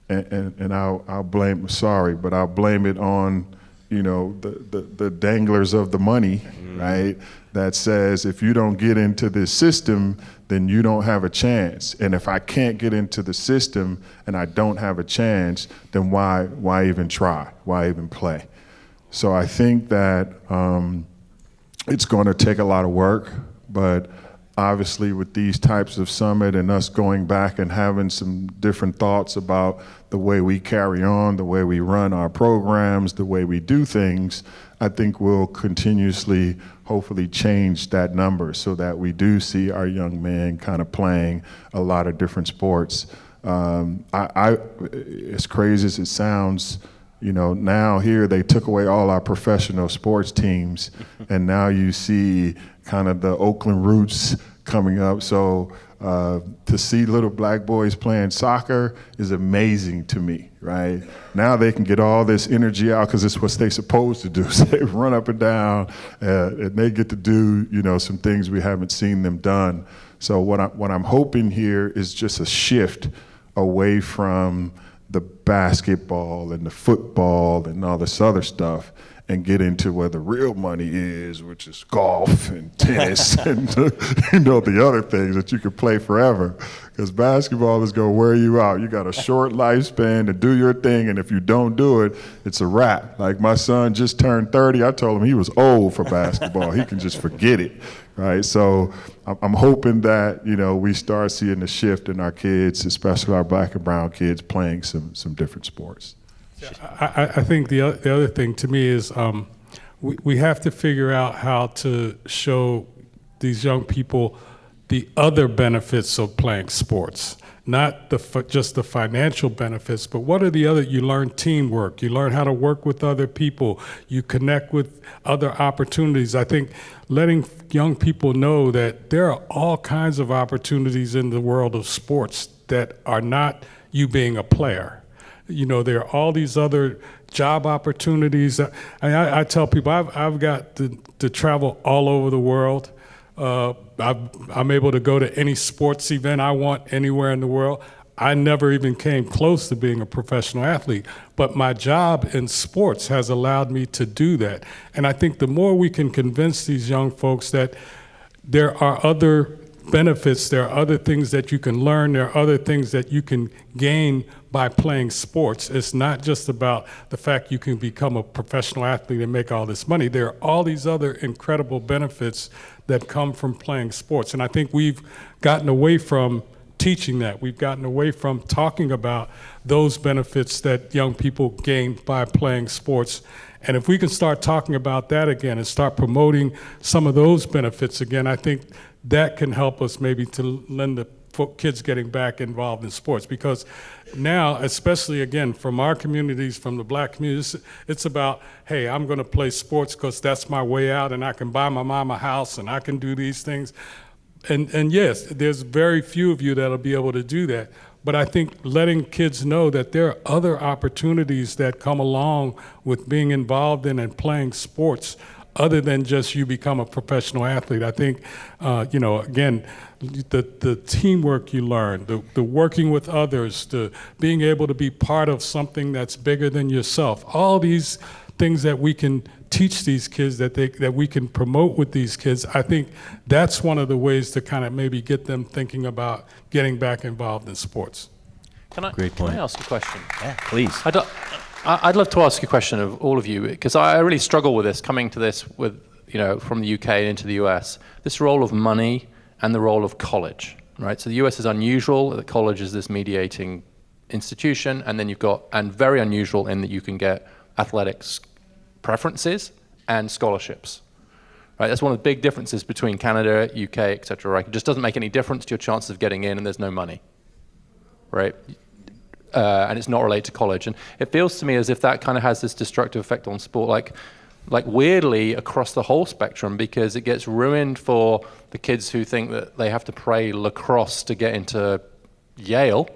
and I'll blame it on, the danglers of the money, right? That says if you don't get into this system, then you don't have a chance. And if I can't get into the system and I don't have a chance, then why even try? Why even play? So I think that it's going to take a lot of work, but obviously with these types of summit and us going back and having some different thoughts about the way we carry on, the way we run our programs, the way we do things, I think we'll continuously hopefully change that number so that we do see our young men kind of playing a lot of different sports. As crazy as it sounds, now here they took away all our professional sports teams, and now you see kind of the Oakland roots coming up. So to see little black boys playing soccer is amazing to me, right? Now they can get all this energy out because it's what they're supposed to do. So they run up and down, and they get to do, some things we haven't seen them done. So what I'm hoping here is just a shift away from the basketball and the football and all this other stuff, and get into where the real money is, which is golf and tennis and the other things that you could play forever. Because basketball is going to wear you out. You got a short lifespan to do your thing, and if you don't do it, it's a wrap. Like my son just turned 30. I told him he was old for basketball. He can just forget it, right? So I'm hoping that we start seeing the shift in our kids, especially our black and brown kids, playing some different sports. I think the other thing to me is we have to figure out how to show these young people the other benefits of playing sports, not just the financial benefits, but what are the other? You learn teamwork, you learn how to work with other people, you connect with other opportunities. I think letting young people know that there are all kinds of opportunities in the world of sports that are not you being a player. There are all these other job opportunities. I tell people I've got to travel all over the world. I'm able to go to any sports event I want anywhere in the world. I never even came close to being a professional athlete, but my job in sports has allowed me to do that. And I think the more we can convince these young folks that there are other benefits. There are other things that you can learn. There are other things that you can gain by playing sports. It's not just about the fact you can become a professional athlete and make all this money. There are all these other incredible benefits that come from playing sports. And I think we've gotten away from teaching that. We've gotten away from talking about those benefits that young people gain by playing sports. And if we can start talking about that again and start promoting some of those benefits again, I think that can help us maybe to lend the kids getting back involved in sports. Because now, especially again, from our communities, from the black communities, it's about, hey, I'm gonna play sports because that's my way out and I can buy my mom a house and I can do these things. And yes, there's very few of you that'll be able to do that. But I think letting kids know that there are other opportunities that come along with being involved in and playing sports other than just you become a professional athlete. I think, again, the teamwork you learn, the working with others, the being able to be part of something that's bigger than yourself, all these things that we can teach these kids, that we can promote with these kids, I think that's one of the ways to kind of maybe get them thinking about getting back involved in sports. Great point. Can I ask a question? Yeah, please. I'd love to ask a question of all of you, because I really struggle with this, coming to this with, from the UK into the US, this role of money and the role of college, right? So the US is unusual, that college is this mediating institution, and then and very unusual in that you can get athletics preferences and scholarships, right? That's one of the big differences between Canada, UK, et cetera, right? It just doesn't make any difference to your chances of getting in, and there's no money, right? And it's not related to college. And it feels to me as if that kind of has this destructive effect on sport, like weirdly across the whole spectrum, because it gets ruined for the kids who think that they have to play lacrosse to get into Yale,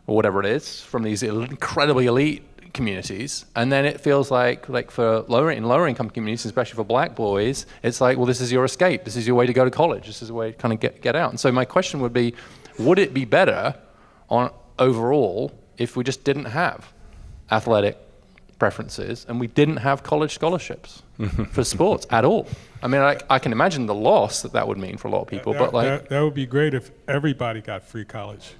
or whatever it is, from these incredibly elite communities. And then it feels like for lower income communities, especially for black boys, it's like, well, this is your escape. This is your way to go to college. This is a way to kind of get out. And so my question would be, would it be better overall if we just didn't have athletic preferences and we didn't have college scholarships for sports at all? I mean, I can imagine the loss that would mean for a lot of people, that would be great if everybody got free college.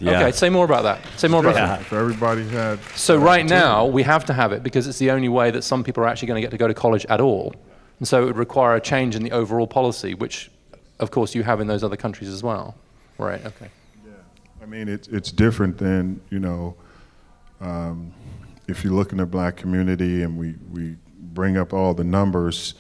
Yeah. Okay, say more about that. Say more about that. If everybody had. So right now, we have to have it because it's the only way that some people are actually going to get to go to college at all. And so it would require a change in the overall policy, which, of course, you have in those other countries as well. Right, okay. Yeah, I mean, it's different than, if you look in the black community and we bring up all the numbers,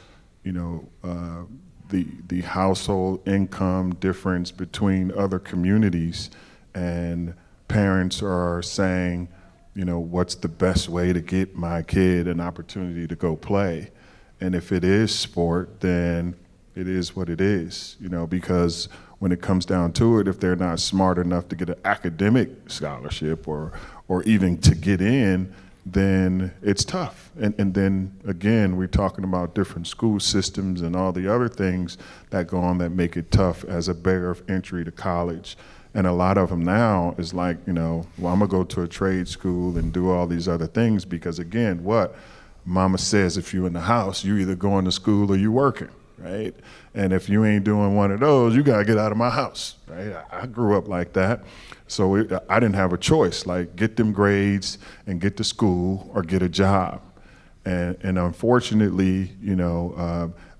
the household income difference between other communities, and parents are saying, what's the best way to get my kid an opportunity to go play? And if it is sport, then it is what it is, because when it comes down to it, if they're not smart enough to get an academic scholarship or even to get in, then it's tough. And then again, we're talking about different school systems and all the other things that go on that make it tough as a barrier of entry to college. And a lot of them now is like, well, I'm gonna go to a trade school and do all these other things because again, what mama says, if you're in the house, you either going to school or you working, right? And if you ain't doing one of those, you gotta get out of my house, right? I grew up like that. So I didn't have a choice, like get them grades and get to school or get a job. And unfortunately,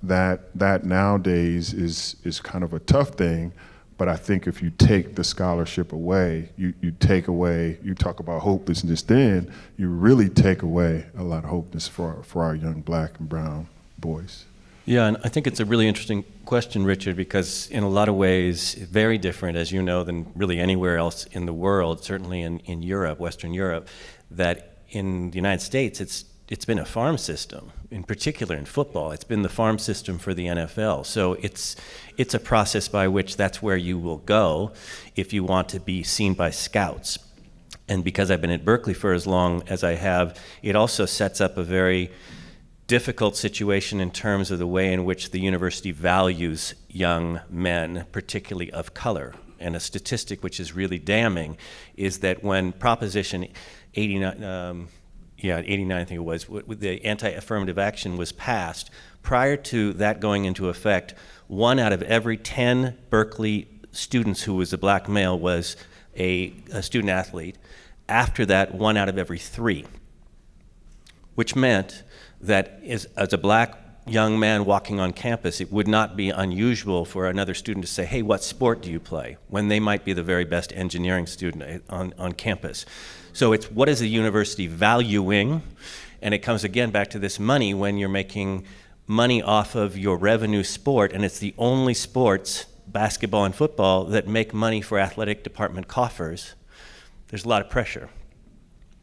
that nowadays is kind of a tough thing. But I think if you take the scholarship away, you take away, you talk about hopelessness, then you really take away a lot of hopelessness for our young black and brown boys. Yeah, and I think it's a really interesting question, Richard, because in a lot of ways, very different, as you know, than really anywhere else in the world, certainly in Europe, Western Europe, that in the United States, it's been a farm system, in particular in football. It's been the farm system for the NFL. So it's a process by which that's where you will go if you want to be seen by scouts. And because I've been at Berkeley for as long as I have, it also sets up a very difficult situation in terms of the way in which the university values young men, particularly of color. And a statistic which is really damning is that when Proposition 89, yeah, 89 I think it was, the anti-affirmative action was passed. Prior to that going into effect, 1 out of every 10 Berkeley students who was a black male was a student athlete. After that, 1 out of every 3, which meant that as a black young man walking on campus, it would not be unusual for another student to say, hey, what sport do you play? When they might be the very best engineering student on campus. So it's what is the university valuing? And it comes again back to this money when you're making money off of your revenue sport, and it's the only sports, basketball and football, that make money for athletic department coffers. There's a lot of pressure,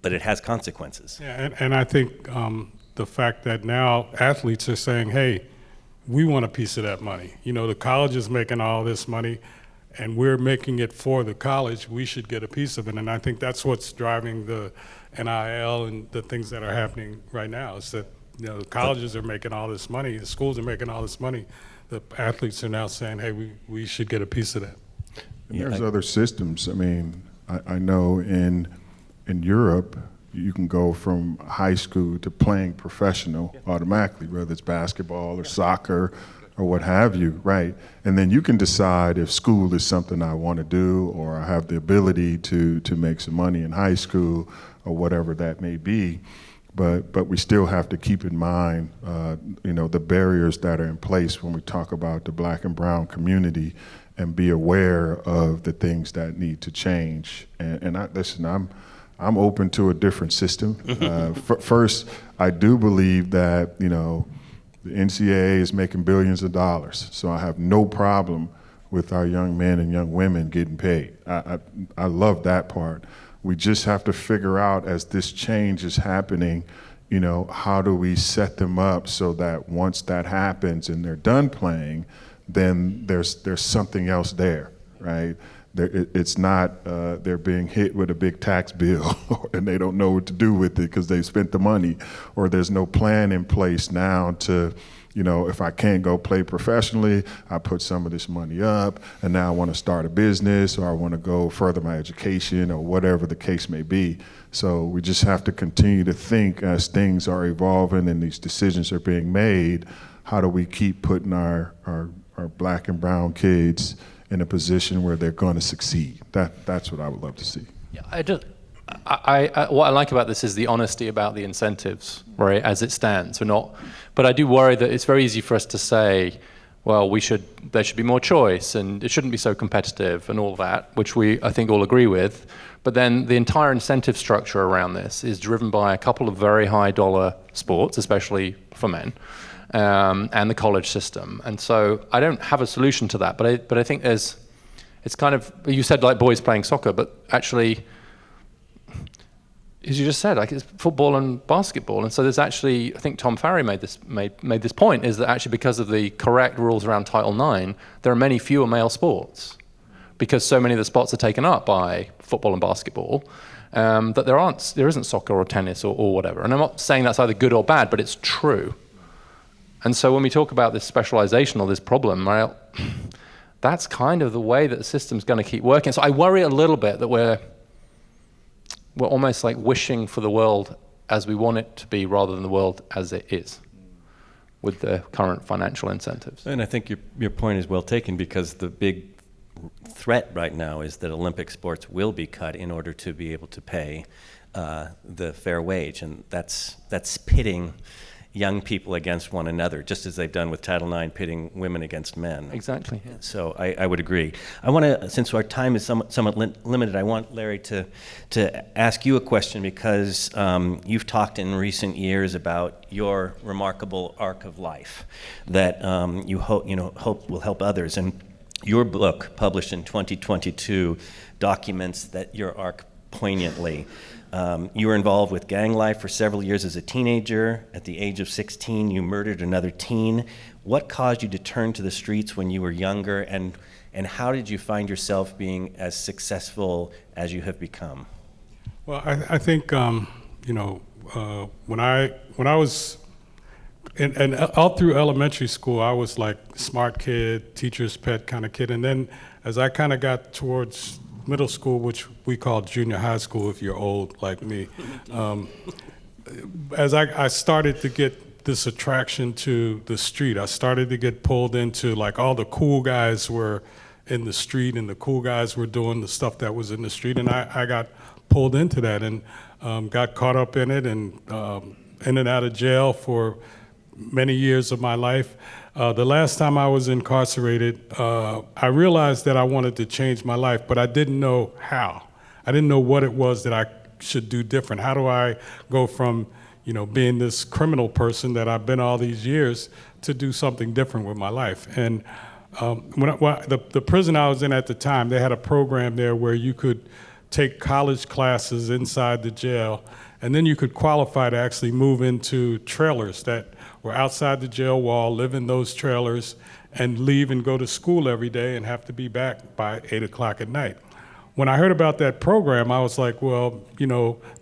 but it has consequences. Yeah, and I think the fact that now athletes are saying, hey, we want a piece of that money. You know, the college is making all this money, and we're making it for the college. We should get a piece of it. And I think that's what's driving the NIL and the things that are happening right now, is that, you know, the colleges are making all this money, the schools are making all this money. The athletes are now saying, hey, we should get a piece of that. And there's other systems. I mean, I know in Europe, you can go from high school to playing professional automatically, whether it's basketball or soccer or what have you, right? And then you can decide if school is something I want to do, or I have the ability to make some money in high school, or whatever that may be. But we still have to keep in mind, you know, the barriers that are in place when we talk about the black and brown community, and be aware of the things that need to change. And I'm open to a different system. First, I do believe that, you know, the NCAA is making billions of dollars, so I have no problem with our young men and young women getting paid. I love that part. We just have to figure out, as this change is happening, you know, how do we set them up so that once that happens and they're done playing, then there's something else there, right? It's not they're being hit with a big tax bill and they don't know what to do with it because they spent the money, or there's no plan in place now to, you know, if I can't go play professionally, I put some of this money up, and now I want to start a business, or I want to go further my education, or whatever the case may be. So we just have to continue to think, as things are evolving and these decisions are being made, how do we keep putting our black and brown kids in a position where they're going to succeed? That's what I would love to see. Yeah, what I like about this is the honesty about the incentives, right, as it stands. But I do worry that it's very easy for us to say, well, there should be more choice, and it shouldn't be so competitive and all that, which I think all agree with. But then the entire incentive structure around this is driven by a couple of very high dollar sports, especially for men, and the college system. And so I don't have a solution to that, but I think it's kind of, you said like boys playing soccer, but actually, as you just said, like it's football and basketball. And so there's actually, I think Tom Farry made this point, is that actually because of the correct rules around Title IX, there are many fewer male sports, because so many of the spots are taken up by football and basketball, that there isn't soccer or tennis or whatever. And I'm not saying that's either good or bad, but it's true. And so when we talk about this specialization or this problem, well, that's kind of the way that the system's going to keep working. So I worry a little bit that we're almost like wishing for the world as we want it to be rather than the world as it is with the current financial incentives. And I think your point is well taken, because the big threat right now is that Olympic sports will be cut in order to be able to pay the fair wage, and that's pitting young people against one another, just as they've done with Title IX, pitting women against men. Exactly. Yeah. So I would agree. I want to, since our time is somewhat limited, I want Larry to ask you a question, because you've talked in recent years about your remarkable arc of life that you hope will help others. And your book, published in 2022, documents that your arc poignantly. You were involved with gang life for several years as a teenager. At the age of 16, you murdered another teen. What caused you to turn to the streets when you were younger, and how did you find yourself being as successful as you have become? Well, I think when I was and all through elementary school, I was like smart kid, teacher's pet kind of kid, and then as I kind of got towards middle school, which we call junior high school if you're old like me, as I started to get this attraction to the street, I started to get pulled into, like, all the cool guys were in the street and the cool guys were doing the stuff that was in the street, and I got pulled into that and got caught up in it, and in and out of jail for many years of my life. The last time I was incarcerated, I realized that I wanted to change my life, but I didn't know how. I didn't know what it was that I should do different. How do I go from, being this criminal person that I've been all these years to do something different with my life? And the prison I was in at the time, they had a program there where you could take college classes inside the jail, and then you could qualify to actually move into trailers that were outside the jail wall, live in those trailers, and leave and go to school every day and have to be back by 8 o'clock at night. When I heard about that program, I was like, well,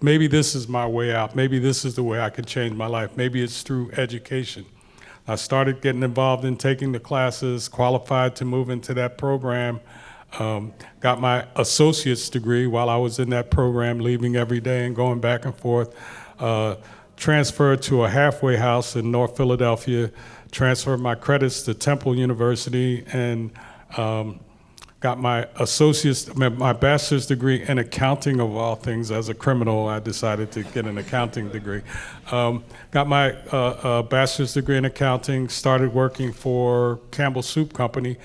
maybe this is my way out. Maybe this is the way I can change my life. Maybe it's through education. I started getting involved in taking the classes, qualified to move into that program, got my associate's degree while I was in that program, leaving every day and going back and forth, transferred to a halfway house in North Philadelphia, transferred my credits to Temple University, and got my bachelor's degree in accounting, of all things. As a criminal, I decided to get an accounting degree. Got my bachelor's degree in accounting, started working for Campbell Soup Company,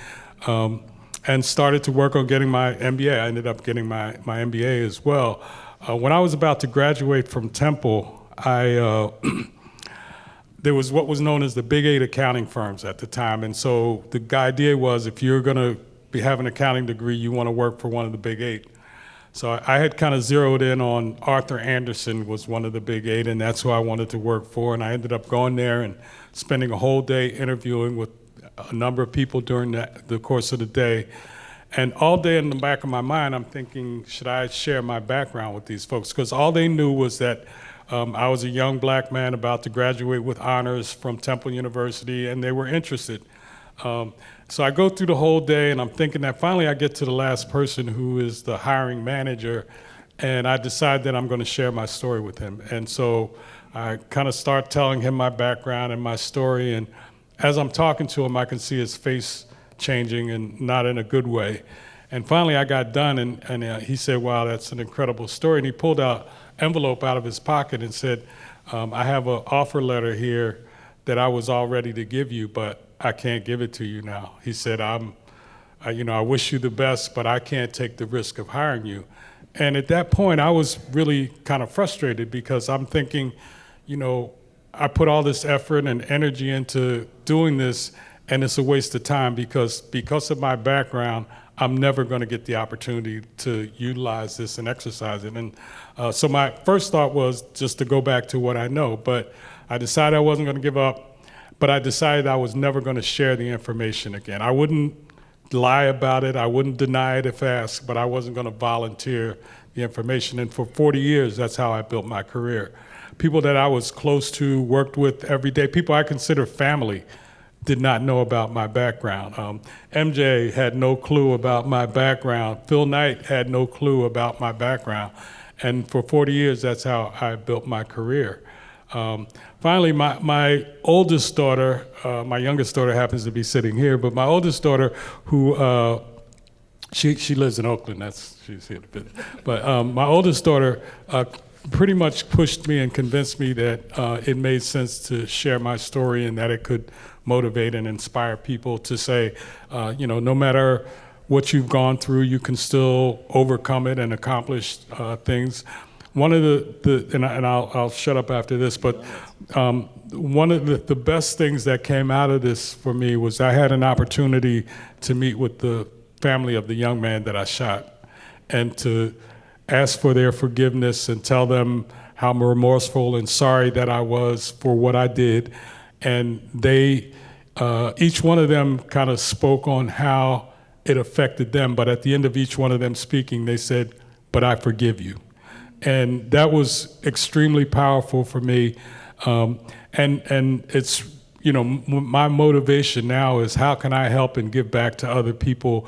and started to work on getting my MBA. I ended up getting my MBA as well. When I was about to graduate from Temple, there was what was known as the Big 8 accounting firms at the time. And so the idea was, if you're gonna have an accounting degree, you wanna work for one of the Big 8. So I had kind of zeroed in on Arthur Andersen was one of the Big 8, and that's who I wanted to work for. And I ended up going there and spending a whole day interviewing with a number of people during the course of the day. And all day in the back of my mind, I'm thinking, should I share my background with these folks? Because all they knew was that I was a young black man about to graduate with honors from Temple University, and they were interested. So I go through the whole day, and I'm thinking that finally I get to the last person, who is the hiring manager, and I decide that I'm going to share my story with him. And so I kind of start telling him my background and my story, and as I'm talking to him, I can see his face changing, and not in a good way. And finally I got done, and he said, wow, that's an incredible story. And he pulled an envelope out of his pocket and said, I have an offer letter here that I was all ready to give you, but I can't give it to you now. He said, I wish you the best, but I can't take the risk of hiring you. And at that point, I was really kind of frustrated, because I'm thinking, I put all this effort and energy into doing this, and it's a waste of time, because of my background, I'm never going to get the opportunity to utilize this and exercise it. And so my first thought was just to go back to what I know, but I decided I wasn't going to give up. But I decided I was never going to share the information again. I wouldn't lie about it. I wouldn't deny it if asked, but I wasn't going to volunteer the information. And for 40 years, that's how I built my career. People that I was close to, worked with every day, people I consider family, did not know about my background. MJ had no clue about my background. Phil Knight had no clue about my background. And for 40 years, that's how I built my career. Finally, my oldest daughter, my youngest daughter happens to be sitting here, but my oldest daughter, who she lives in Oakland, she's here a bit. But my oldest daughter pretty much pushed me and convinced me that it made sense to share my story, and that it could motivate and inspire people to say, no matter what you've gone through, you can still overcome it and accomplish things. One of and I'll shut up after this, but one of the best things that came out of this for me was I had an opportunity to meet with the family of the young man that I shot, and to ask for their forgiveness and tell them how remorseful and sorry that I was for what I did. And they, each one of them kind of spoke on how it affected them, but at the end of each one of them speaking, they said, "But I forgive you." And that was extremely powerful for me. And it's, my motivation now is, how can I help and give back to other people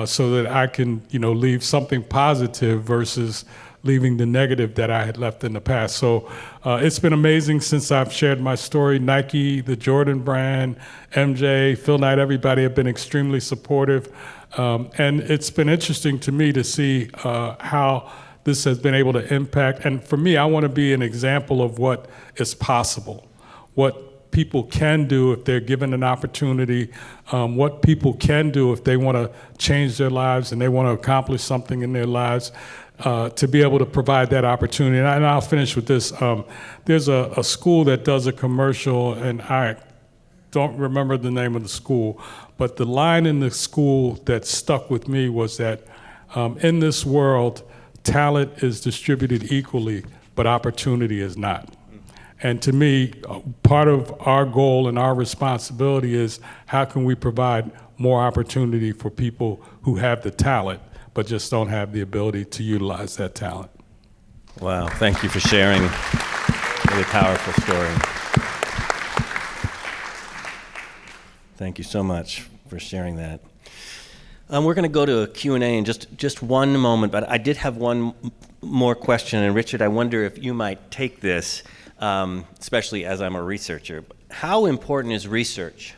so that I can, leave something positive versus leaving the negative that I had left in the past. So it's been amazing since I've shared my story. Nike, the Jordan brand, MJ, Phil Knight, everybody have been extremely supportive. And it's been interesting to me to see how this has been able to impact. And for me, I want to be an example of what is possible, what people can do if they're given an opportunity, what people can do if they want to change their lives and they want to accomplish something in their lives, to be able to provide that opportunity. And I'll finish with this. There's a school that does a commercial, and I don't remember the name of the school, but the line in the school that stuck with me was that in this world, talent is distributed equally, but opportunity is not. And to me, part of our goal and our responsibility is how can we provide more opportunity for people who have the talent, but just don't have the ability to utilize that talent. Wow, thank you for sharing a really powerful story. Thank you so much for sharing that. We're going to go to a Q&A in just one moment, but I did have one more question, and Richard, I wonder if you might take this, especially as I'm a researcher. How important is research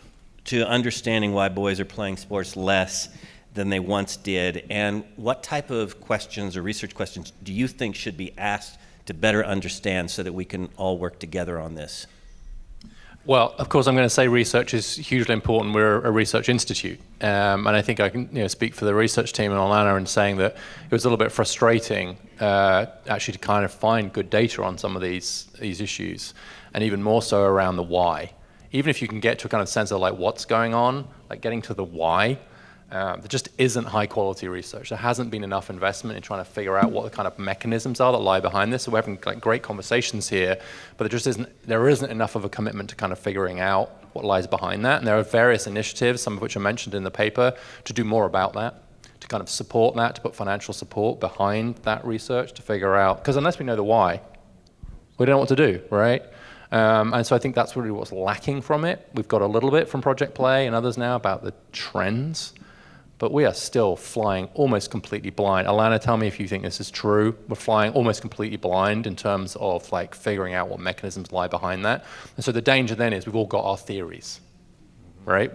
to understanding why boys are playing sports less than they once did, and what type of questions or research questions do you think should be asked to better understand so that we can all work together on this? Well, of course, I'm going to say research is hugely important. We're a research institute, and I think I can speak for the research team in Atlanta in saying that it was a little bit frustrating actually to kind of find good data on some of these issues, and even more so around the why. Even if you can get to a kind of sense of like what's going on, like getting to the why, there just isn't high quality research. There hasn't been enough investment in trying to figure out what the kind of mechanisms are that lie behind this. So we're having like great conversations here, but there isn't enough of a commitment to kind of figuring out what lies behind that. And there are various initiatives, some of which are mentioned in the paper, to do more about that, to kind of support that, to put financial support behind that research to figure out, because unless we know the why, we don't know what to do, right? And so I think that's really what's lacking from it. We've got a little bit from Project Play and others now about the trends, but we are still flying almost completely blind. Alana, tell me if you think this is true. We're flying almost completely blind in terms of like figuring out what mechanisms lie behind that. And so the danger then is we've all got our theories, right?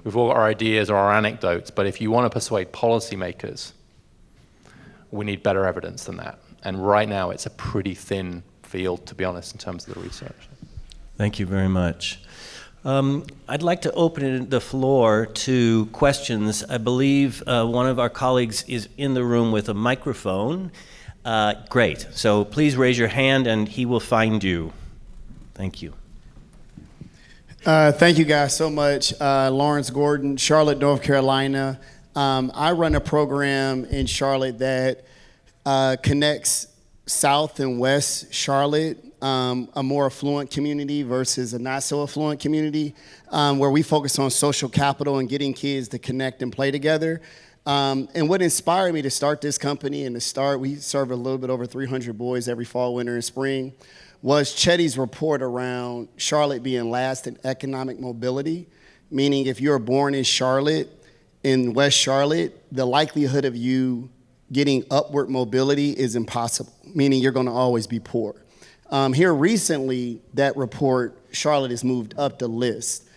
We've all got our ideas or our anecdotes, but if you want to persuade policymakers, we need better evidence than that. And right now it's a pretty thin field, to be honest, in terms of the research. Thank you very much. I'd like to open the floor to questions. I believe one of our colleagues is in the room with a microphone. Great. So please raise your hand and he will find you. Thank you. Thank you guys so much. Lawrence Gordon, Charlotte, North Carolina. I run a program in Charlotte that connects South and West Charlotte, a more affluent community versus a not so affluent community, where we focus on social capital and getting kids to connect and play together. And what inspired me to start this company and we serve a little bit over 300 boys every fall, winter, and spring, was Chetty's report around Charlotte being last in economic mobility, meaning if you're born in Charlotte, in West Charlotte, the likelihood of you getting upward mobility is impossible, meaning you're going to always be poor. Here recently, that report, Charlotte has moved up the list.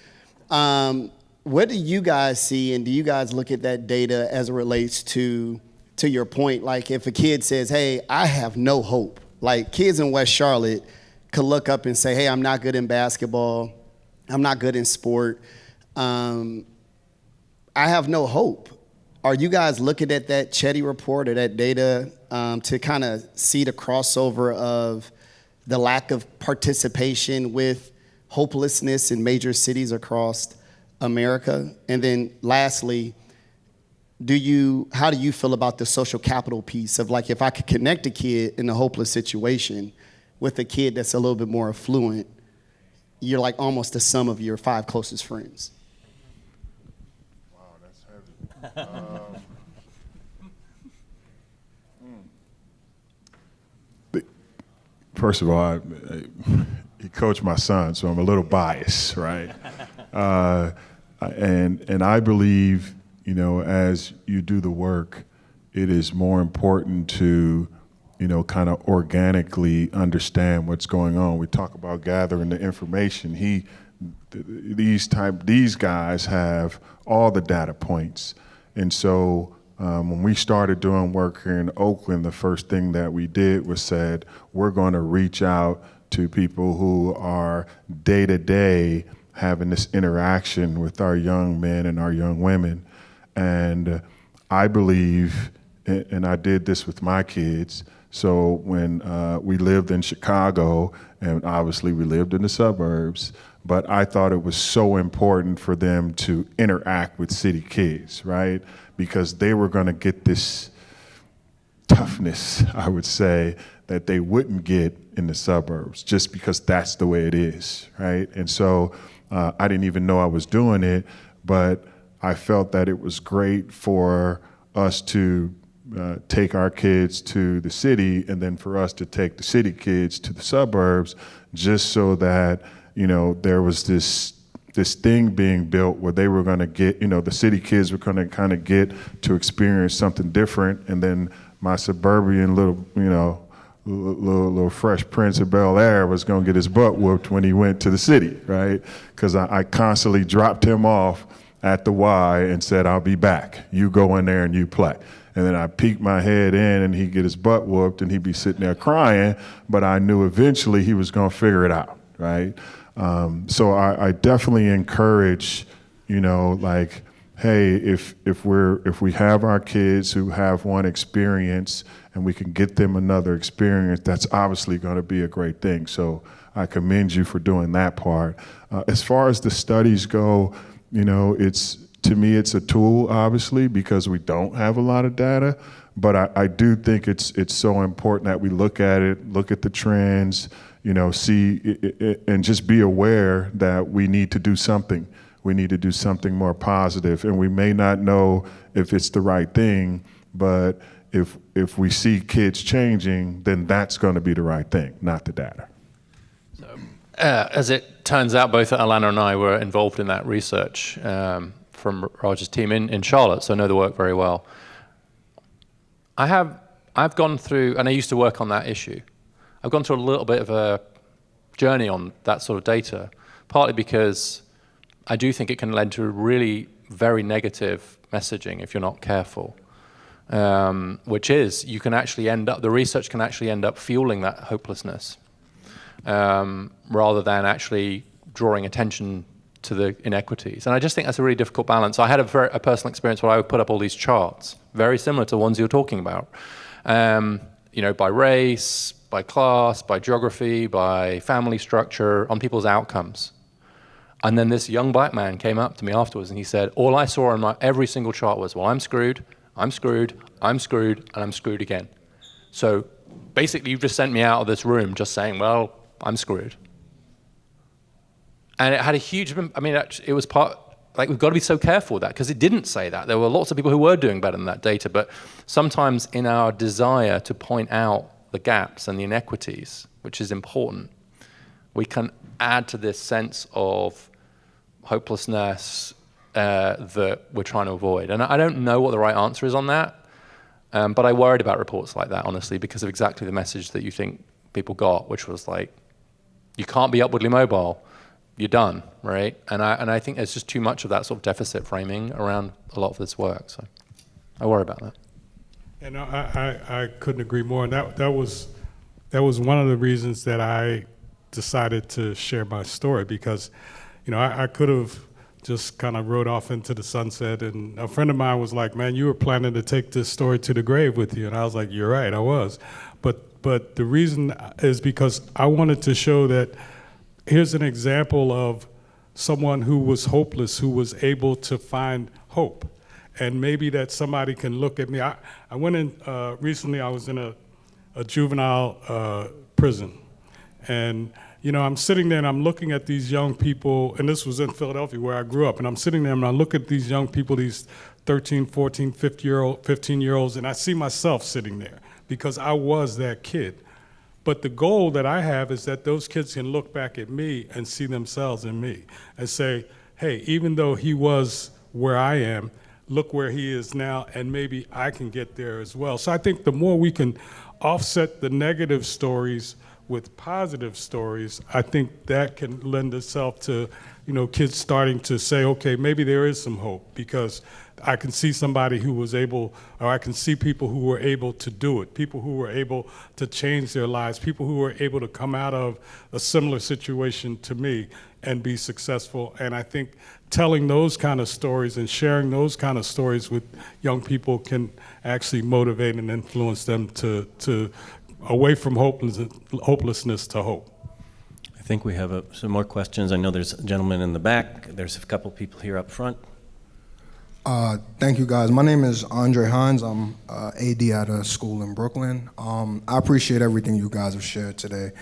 What do you guys see, and do you guys look at that data as it relates to your point? Like if a kid says, hey, I have no hope, like kids in West Charlotte could look up and say, hey, I'm not good in basketball, I'm not good in sport, I have no hope. Are you guys looking at that Chetty report or that data to kind of see the crossover of the lack of participation with hopelessness in major cities across America? And then lastly, how do you feel about the social capital piece of like if I could connect a kid in a hopeless situation with a kid that's a little bit more affluent, you're like almost the sum of your 5 closest friends? First of all, he coached my son, so I'm a little biased, right? And I believe, as you do the work, it is more important to kind of organically understand what's going on. We talk about gathering the information. These guys have all the data points. And so when we started doing work here in Oakland, the first thing that we did was said, we're going to reach out to people who are day to day having this interaction with our young men and our young women. And I believe, and I did this with my kids, so when we lived in Chicago, and obviously we lived in the suburbs, but I thought it was so important for them to interact with city kids, right? Because they were gonna get this toughness, I would say, that they wouldn't get in the suburbs, just because that's the way it is, right? And so I didn't even know I was doing it, but I felt that it was great for us to take our kids to the city, and then for us to take the city kids to the suburbs, just so that, there was this thing being built where they were going to get, the city kids were going to kind of get to experience something different, and then my suburban little Fresh Prince of Bel-Air was going to get his butt whooped when he went to the city, right? Because I constantly dropped him off at the Y and said, I'll be back. You go in there and you play. And then I peeked my head in and he'd get his butt whooped and he'd be sitting there crying, but I knew eventually he was going to figure it out, right? So I definitely encourage, hey, if we have our kids who have one experience and we can get them another experience, that's obviously going to be a great thing. So I commend you for doing that part. As far as the studies go, to me, it's a tool, obviously, because we don't have a lot of data, but I do think it's so important that we look at it, look at the trends, see it, and just be aware that we need to do something. We need to do something more positive, and we may not know if it's the right thing, but if we see kids changing, then that's going to be the right thing, not the data. So, as it turns out, both Alana and I were involved in that research from Raj's team in Charlotte, so I know the work very well. I've gone through, and I used to work on that issue, I've gone through a little bit of a journey on that sort of data, partly because I do think it can lead to really very negative messaging if you're not careful, which is you can actually the research can actually end up fueling that hopelessness rather than actually drawing attention to the inequities. And I just think that's a really difficult balance. I had a personal experience where I would put up all these charts, very similar to the ones you're talking about, by race, by class, by geography, by family structure, on people's outcomes. And then this young black man came up to me afterwards and he said, all I saw on every single chart was, well, I'm screwed, I'm screwed, I'm screwed, and I'm screwed again. So basically you've just sent me out of this room just saying, well, I'm screwed. And it had a huge, it was we've got to be so careful with that, because it didn't say that. There were lots of people who were doing better than that data, but sometimes in our desire to point out the gaps and the inequities, which is important, we can add to this sense of hopelessness that we're trying to avoid. And I don't know what the right answer is on that, but I worried about reports like that, honestly, because of exactly the message that you think people got, which was like, you can't be upwardly mobile, you're done, right? And I think there's just too much of that sort of deficit framing around a lot of this work, so I worry about that. And I couldn't agree more. And that was one of the reasons that I decided to share my story, because I could have just kind of rode off into the sunset, and a friend of mine was like, man, you were planning to take this story to the grave with you. And I was like, you're right, I was. But the reason is because I wanted to show that here's an example of someone who was hopeless, who was able to find hope. And maybe that somebody can look at me. I went in, recently I was in a juvenile prison. And I'm sitting there and I'm looking at these young people, and this was in Philadelphia where I grew up, and I'm sitting there and I look at these young people, these 13, 14, 15-year-olds, and I see myself sitting there because I was that kid. But the goal that I have is that those kids can look back at me and see themselves in me and say, hey, even though he was where I am, look where he is now, and maybe I can get there as well. So I think the more we can offset the negative stories with positive stories, I think that can lend itself to, kids starting to say, okay, maybe there is some hope, because I can see somebody who was able, or I can see people who were able to do it, people who were able to change their lives, people who were able to come out of a similar situation to me and be successful. And I think telling those kind of stories and sharing those kind of stories with young people can actually motivate and influence them to away from hopelessness to hope. I think we have some more questions. I know there's a gentleman in the back. There's a couple people here up front. Thank you, guys. My name is Andre Hines. I'm AD at a school in Brooklyn. I appreciate everything you guys have shared today.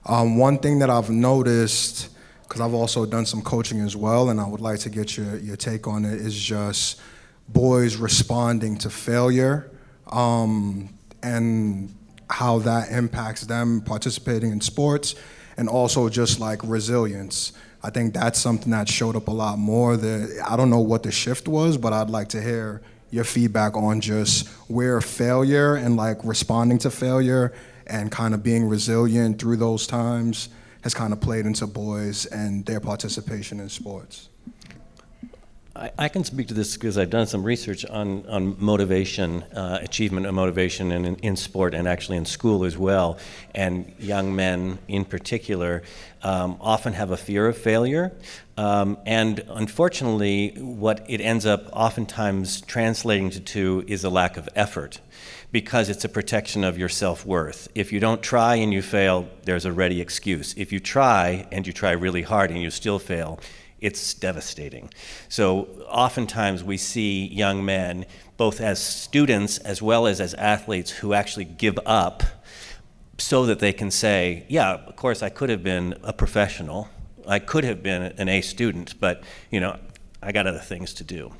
One thing that I've noticed, because I've also done some coaching as well, and I would like to get your take on it, is just boys responding to failure, and how that impacts them participating in sports, and also just like resilience. I think that's something that showed up a lot more. I don't know what the shift was, but I'd like to hear your feedback on just where failure and like responding to failure and kind of being resilient through those times has kind of played into boys and their participation in sports. I can speak to this because I've done some research on motivation, achievement and motivation in sport and actually in school as well. And young men in particular often have a fear of failure. And unfortunately, what it ends up oftentimes translating to is a lack of effort, because it's a protection of your self-worth. If you don't try and you fail, there's a ready excuse. If you try and you try really hard and you still fail, it's devastating. So oftentimes we see young men, both as students as well as athletes, who actually give up so that they can say, yeah, of course I could have been a professional, I could have been an A student, but I got other things to do.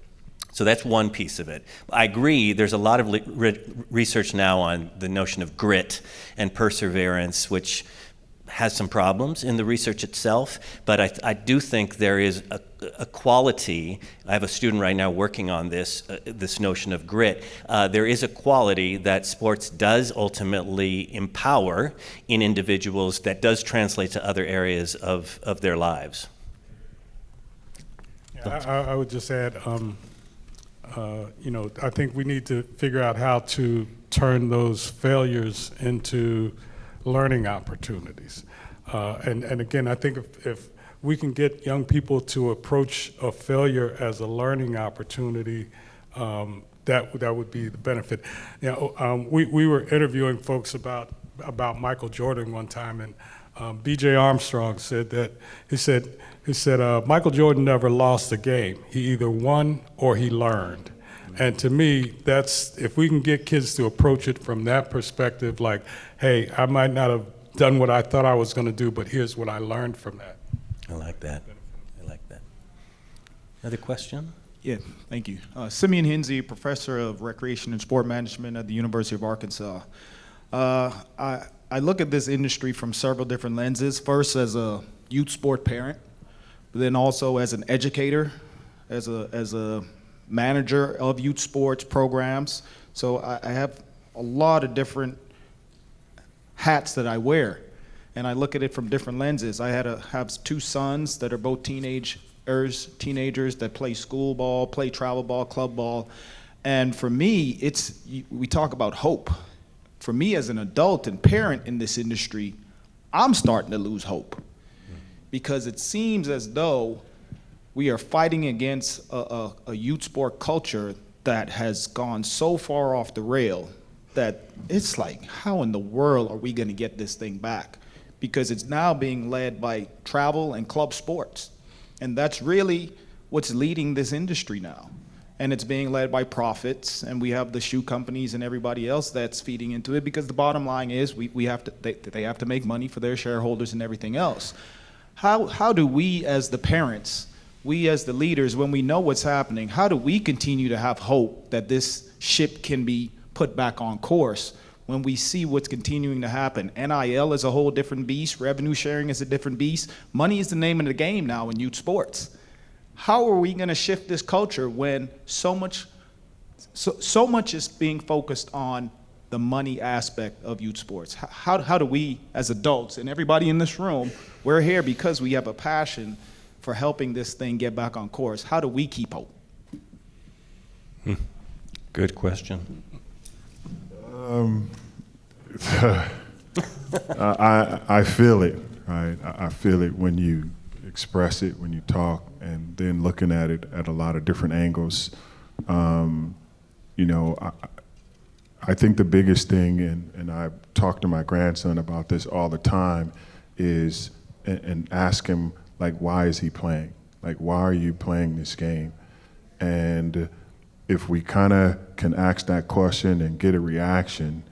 So that's one piece of it. I agree, there's a lot of research now on the notion of grit and perseverance, which has some problems in the research itself, but I do think there is a quality. I have a student right now working on this notion of grit. There is a quality that sports does ultimately empower in individuals that does translate to other areas of their lives. Yeah, I would just add, I think we need to figure out how to turn those failures into learning opportunities. And again, I think if we can get young people to approach a failure as a learning opportunity, that would be the benefit. We were interviewing folks about Michael Jordan one time, and B.J. Armstrong said that, he said Michael Jordan never lost a game. He either won or he learned. And to me, that's, if we can get kids to approach it from that perspective, like, hey, I might not have done what I thought I was going to do, but here's what I learned from that. I like that. Another question? Yeah, thank you. Simeon Hinsey, professor of recreation and sport management at the University of Arkansas. I look at this industry from several different lenses. First, as a youth sport parent, but then also as an educator, as a manager of youth sports programs. So I have a lot of different hats that I wear, and I look at it from different lenses. I have two sons that are both teenagers that play school ball, play travel ball, club ball, and for me, we talk about hope. For me as an adult and parent in this industry, I'm starting to lose hope, because it seems as though we are fighting against a youth sport culture that has gone so far off the rail that it's like, how in the world are we going to get this thing back? Because it's now being led by travel and club sports. And that's really what's leading this industry now. And it's being led by profits, and we have the shoe companies and everybody else that's feeding into it, because the bottom line is they have to make money for their shareholders and everything else. How do we as the parents, we as the leaders, when we know what's happening, how do we continue to have hope that this ship can be put back on course when we see what's continuing to happen? NIL is a whole different beast. Revenue sharing is a different beast. Money is the name of the game now in youth sports. How are we going to shift this culture when so much is being focused on the money aspect of youth sports? How do we, as adults, and everybody in this room, we're here because we have a passion for helping this thing get back on course. How do we keep hope? Good question. I feel it, right? I feel it when you express it, when you talk, and then looking at it at a lot of different angles. You know, I think the biggest thing, and I talk to my grandson about this all the time, is and ask him, like, why is he playing? Like, why are you playing this game? And if we kind of can ask that question and get a reaction,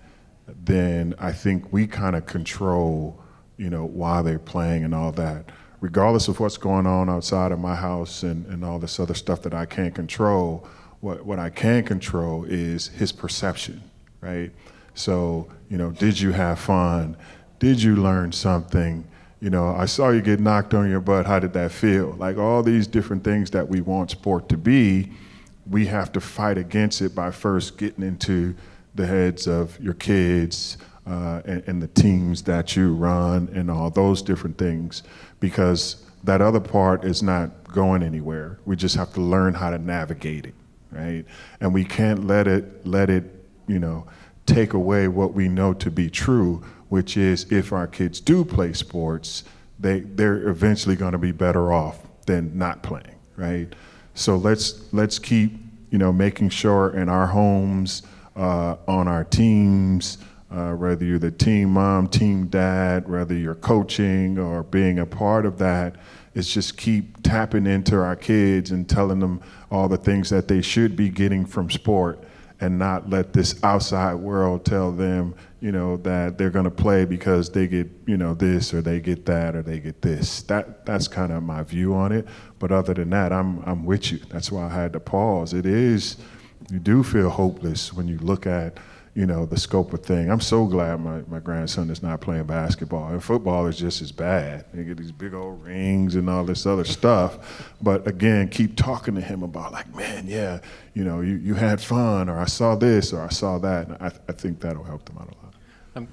then I think we kind of control, you know, why they're playing and all that. Regardless of what's going on outside of my house and all this other stuff that I can't control, what I can control is his perception, right? So, you know, did you have fun? Did you learn something? You know, I saw you get knocked on your butt. How did that feel? Like all these different things that we want sport to be, we have to fight against it by first getting into the heads of your kids and the teams that you run and all those different things, because that other part is not going anywhere. We just have to learn how to navigate it, right? And we can't let it, you know, take away what we know to be true, which is if our kids do play sports, they're eventually going to be better off than not playing, right? So let's keep, you know, making sure in our homes, on our teams, whether you're the team mom, team dad, whether you're coaching or being a part of that, is just keep tapping into our kids and telling them all the things that they should be getting from sport, and not let this outside world tell them, you know, that they're going to play because they get, you know, this or they get that or they get this. That's kind of my view on it. But other than that, I'm with you. That's why I had to pause. It is, you do feel hopeless when you look at, you know, the scope of thing. I'm so glad my grandson is not playing basketball. And football is just as bad. They get these big old rings and all this other stuff. But again, keep talking to him about, like, man, yeah, you know, you had fun, or I saw this, or I saw that. And I think that'll help them out a lot.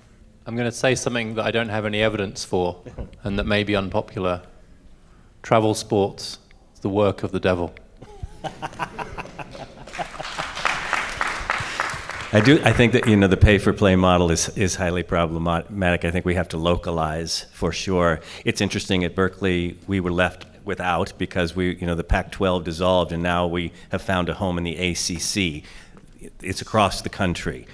I'm going to say something that I don't have any evidence for, and that may be unpopular. Travel sports is the work of the devil. I think that, you know, the pay-for-play model is highly problematic. I think we have to localize for sure. It's interesting, at Berkeley, we were left without because the Pac-12 dissolved, and now we have found a home in the ACC. It's across the country.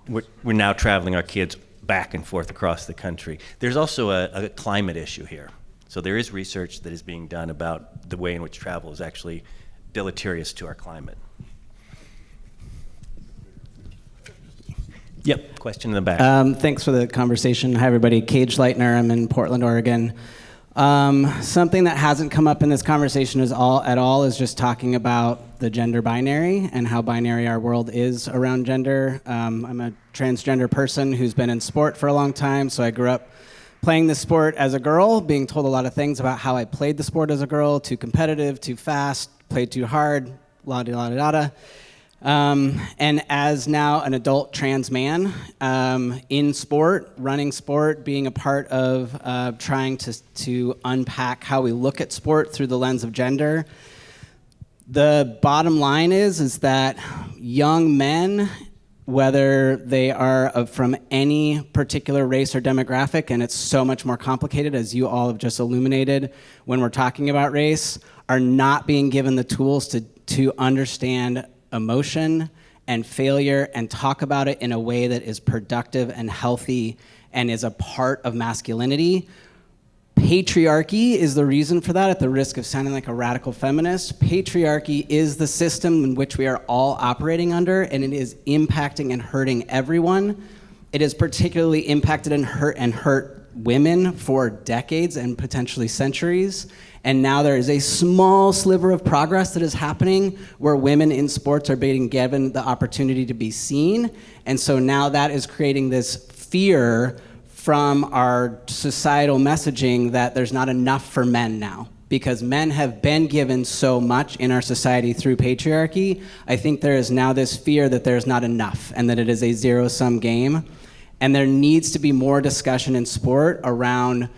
We're now traveling our kids back and forth across the country. There's also a climate issue here. So there is research that is being done about the way in which travel is actually deleterious to our climate. Yep, question in the back. Thanks for the conversation. Hi, everybody. Cage Leitner. I'm in Portland, Oregon. Something that hasn't come up in this conversation at all is just talking about the gender binary and how binary our world is around gender. I'm a transgender person who's been in sport for a long time, so I grew up playing the sport as a girl, being told a lot of things about how I played the sport as a girl: too competitive, too fast, played too hard, la-di-la-di-da-da. And as now an adult trans man in sport, running sport, being a part of trying to unpack how we look at sport through the lens of gender, the bottom line is that young men, whether they are from any particular race or demographic, and it's so much more complicated, as you all have just illuminated when we're talking about race, are not being given the tools to understand emotion and failure and talk about it in a way that is productive and healthy and is a part of masculinity. Patriarchy is the reason for that, at the risk of sounding like a radical feminist. Patriarchy is the system in which we are all operating under, and it is impacting and hurting everyone. It has particularly impacted and hurt women for decades and potentially centuries. And now there is a small sliver of progress that is happening where women in sports are being given the opportunity to be seen. And so now that is creating this fear from our societal messaging that there's not enough for men now. Because men have been given so much in our society through patriarchy, I think there is now this fear that there's not enough and that it is a zero-sum game. And there needs to be more discussion in sport around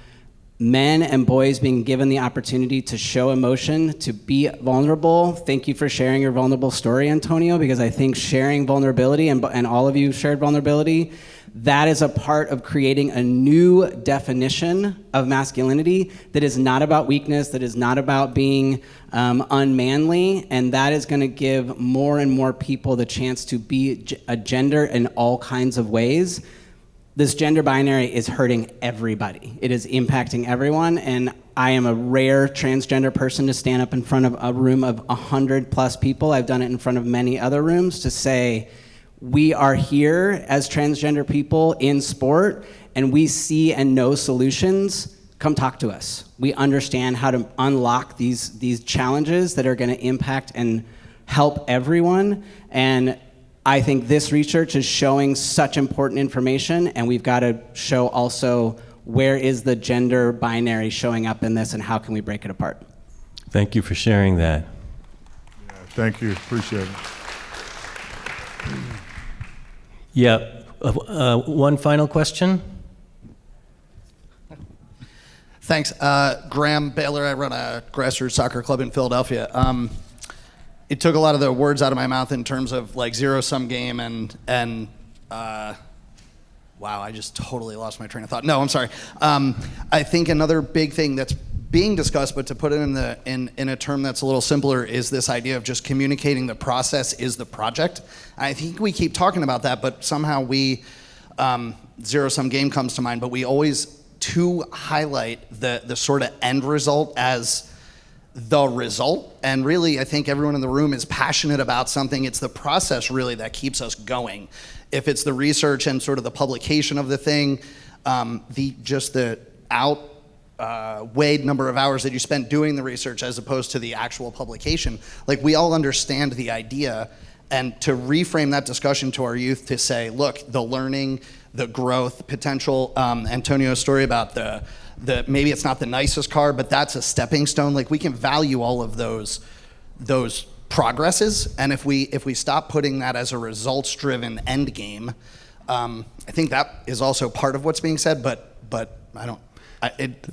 men and boys being given the opportunity to show emotion, to be vulnerable. Thank you for sharing your vulnerable story, Antonio, because I think sharing vulnerability, and all of you shared vulnerability, that is a part of creating a new definition of masculinity that is not about weakness, that is not about being unmanly, and that is going to give more and more people the chance to be a gender in all kinds of ways. This gender binary is hurting everybody. It is impacting everyone, and I am a rare transgender person to stand up in front of a room of 100+ people. I've done it in front of many other rooms to say, we are here as transgender people in sport, and we see and know solutions. Come talk to us. We understand how to unlock these challenges that are going to impact and help everyone. And I think this research is showing such important information, and we've got to show also where is the gender binary showing up in this and how can we break it apart. Thank you for sharing that. Yeah, thank you. Appreciate it. Yeah, one final question. Thanks. Graham Baylor, I run a grassroots soccer club in Philadelphia. It took a lot of the words out of my mouth in terms of like zero-sum game and wow, I just totally lost my train of thought. No, I'm sorry. I think another big thing that's being discussed, but to put it in a term that's a little simpler, is this idea of just communicating the process is the project. I think we keep talking about that, but somehow we, zero-sum game comes to mind, but we always too highlight the sort of end result as the result. And really, I think everyone in the room is passionate about something. It's the process really that keeps us going. If it's the research and sort of the publication of the thing, the weighed number of hours that you spent doing the research as opposed to the actual publication. Like, we all understand the idea, and to reframe that discussion to our youth to say, look, the learning, the growth potential, Antonio's story about the maybe it's not the nicest car, but that's a stepping stone. Like, we can value all of those progresses, and if we stop putting that as a results-driven end game, I think that is also part of what's being said, but I don't.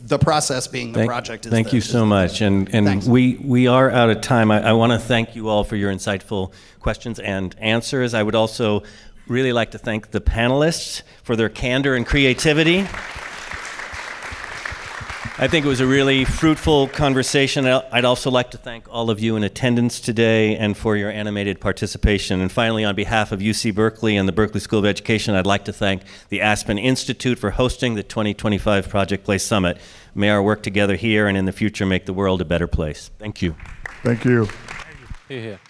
The process being the project is Thank you so much. And Thanks. we are out of time. I want to thank you all for your insightful questions and answers. I would also really like to thank the panelists for their candor and creativity. I think it was a really fruitful conversation. I'd also like to thank all of you in attendance today and for your animated participation. And finally, on behalf of UC Berkeley and the Berkeley School of Education, I'd like to thank the Aspen Institute for hosting the 2025 Project Place Summit. May our work together here and in the future make the world a better place. Thank you. Thank you. Here, here.